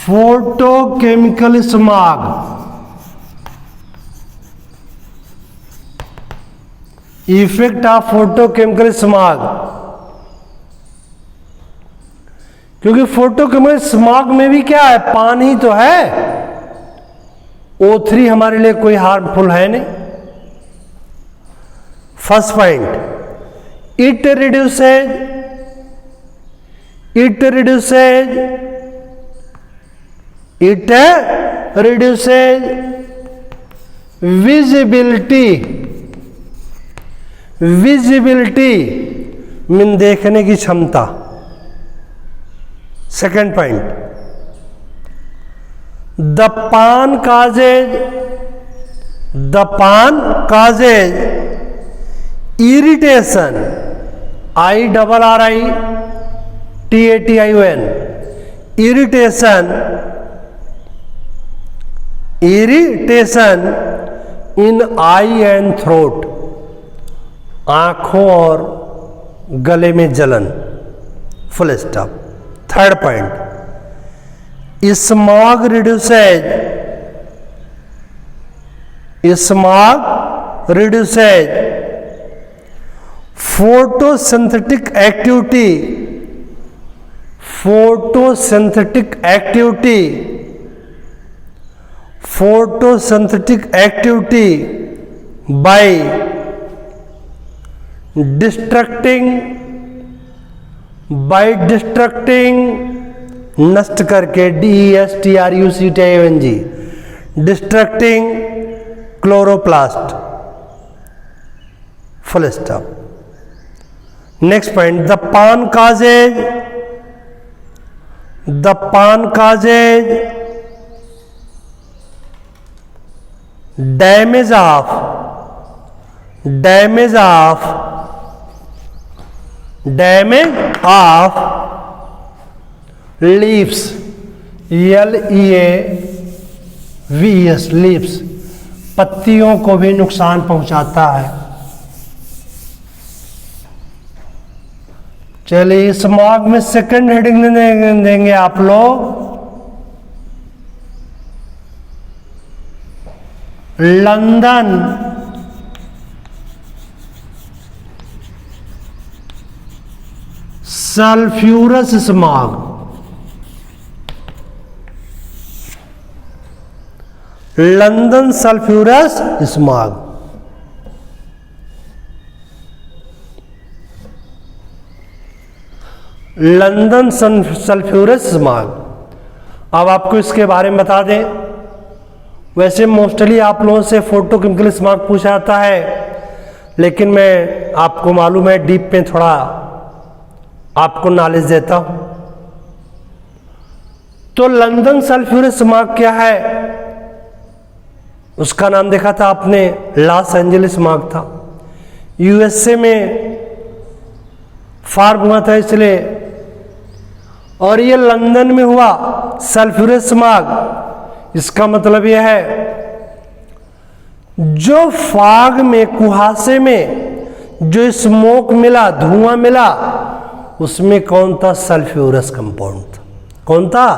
photochemical smog, effect of photochemical smog, क्योंकि फोटोकेमिकल स्मॉग में भी क्या है? पान ही तो है। O3 हमारे लिए कोई हार्मफुल है नहीं। First point, it reduces visibility mean देखने की क्षमता। Second point, the pan causes irritation, IRRITATION, irritation in eye and throat, आंखों और गले में जलन। Full stop. Third point, smog reduces photosynthetic activity by destructing नष्ट करके, DESTRUCTING, destructing chloroplast. Full stop. Next point, the pan causes damage of leaves, LEAVES, leaves, पत्तियों को भी नुकसान पहुंचाता है। चलिए स्मॉग में सेकंड हेडिंग देंगे आप लोग, London sulphurous smog. London sulphurous smog. London sulphurous smog. अब आपको इसके बारे में बता दें, वैसे मोस्टली आप लोगों से फोटोकेमिकल स्मॉग पूछा जाता है, लेकिन मैं आपको मालूम है डीप में थोड़ा आपको नॉलेज देता हूं। तो लंदन सल्फ्यूरस स्मॉग क्या है? उसका नाम देखा था आपने, लॉस एंजलिस स्मॉग था। यूएसए में फार्म हुआ था इसलिए, और ये लंदन में हुआ सल्फ्यूरस स्मॉग। इसका मतलब यह है जो फाग में, कुहासे में जो स्मोक मिला, धुआं मिला, उसमें कौन था? सल्फ्यूरस कंपाउंड था। कौन था?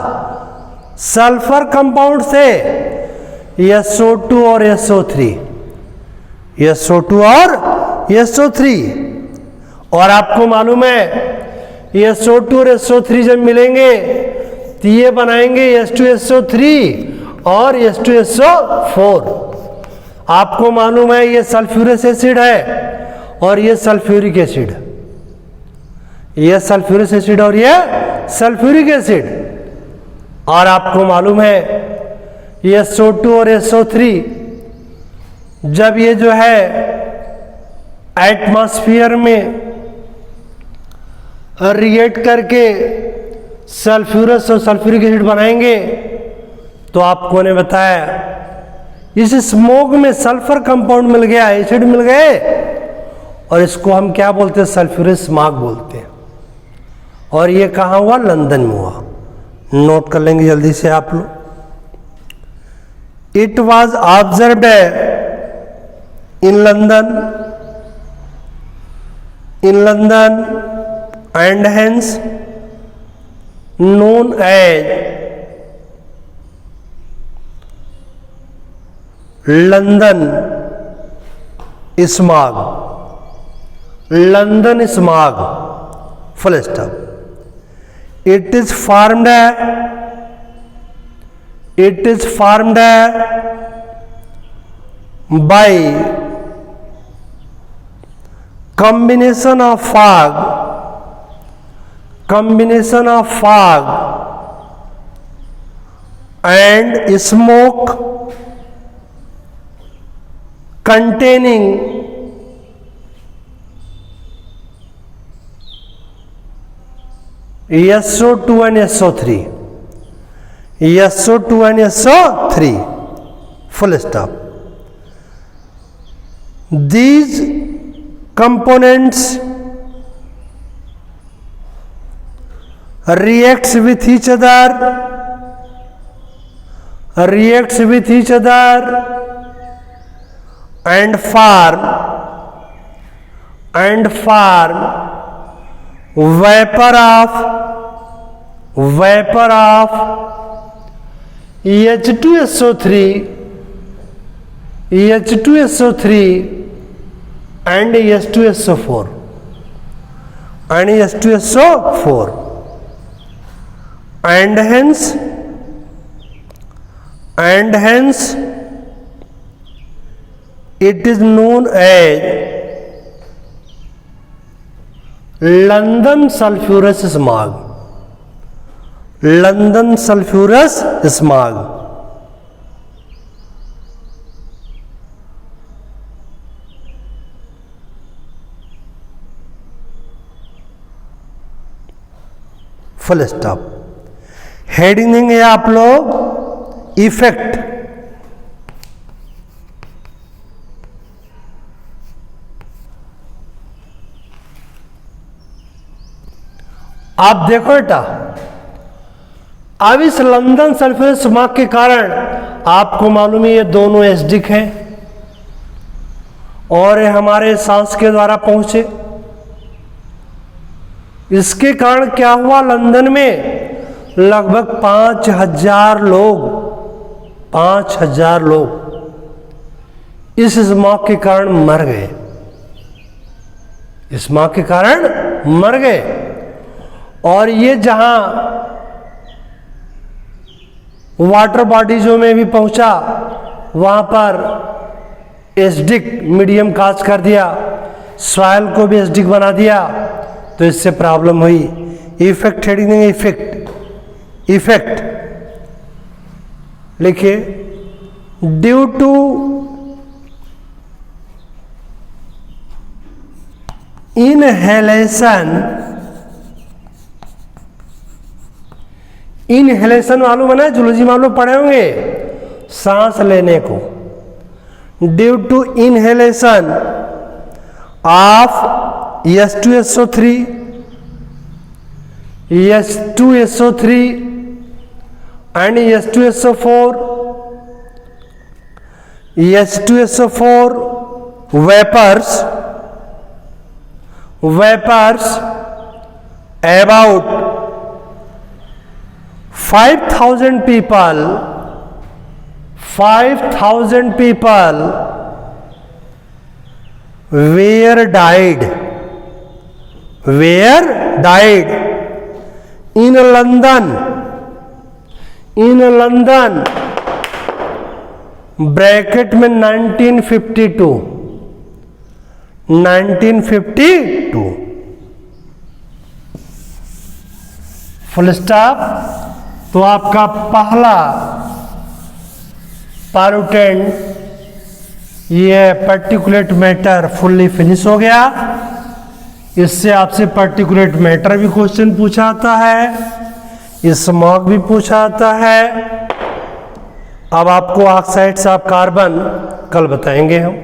सल्फर कंपाउंड थे, SO2 और SO3, SO2 और SO3। और आपको मालूम है SO2 और SO3 जब मिलेंगे तो ये बनाएंगे H2SO3 और H2SO4। आपको मालूम है ये सल्फ्यूरस एसिड है और ये सल्फ्यूरिक एसिड, ये सल्फ्यूरस एसिड और ये सल्फ्यूरिक एसिड। और आपको मालूम है ये SO2 और SO3 जब ये जो है एटमॉस्फेयर में रिएक्ट करके सल्फ्यूरस और सल्फ्यूरिक एसिड बनाएंगे, तो आपको ने बताया इस स्मोक में सल्फर कंपाउंड मिल गया, एसिड मिल गए, और इसको हम क्या बोलते हैं? सल्फ्यूरस स्मॉग बोलते हैं। और ये कहाँ हुआ? लंदन में हुआ। नोट कर लेंगे जल्दी से आप लोग। It was observed in London and hence known as London smog, London smog, full stop. It is formed by combination of fog and smoke containing SO2 and SO3, SO2 and SO3, full stop. These components reacts with each other and form vapor of H2SO3 and H2SO4 and hence it is known as London sulphurous smog, London sulphurous smog। Full stop. Heading देंगे आप लोग इफेक्ट। आप देखो बेटा, अब इस लंदन सल्फ्यूरस स्मॉग के कारण आपको मालूम है ये दोनों एसिडिक हैं और हमारे सांस के द्वारा पहुंचे। इसके कारण क्या हुआ? लंदन में लगभग 5,000 लोग इस स्मॉग के कारण मर गए, स्मॉग के कारण मर गए। और ये जहां वाटर बॉडीजों में भी पहुंचा, वहां पर एसिडिक मीडियम काज कर दिया, सॉइल को भी एसिडिक बना दिया, तो इससे प्रॉब्लम हुई। इफेक्ट हेडिंग देंगे, इफेक्ट लिखिए, ड्यू टू इनहेलेशन मालूम है ना, जूलॉजी मालूम पढ़े होंगे, सांस लेने को। Due to inhalation of H2SO3 and H2SO4 vapors about 5,000 people were died in London bracket में 1952 फुल स्टॉप। तो आपका पहला पार्टेंट ये पार्टिकुलेट मैटर फुल्ली फिनिश हो गया। इससे आपसे पार्टिकुलेट मैटर भी क्वेश्चन पूछा आता है, स्मॉग भी पूछा आता है। अब आपको ऑक्साइड्स ऑफ कार्बन कल बताएंगे हम।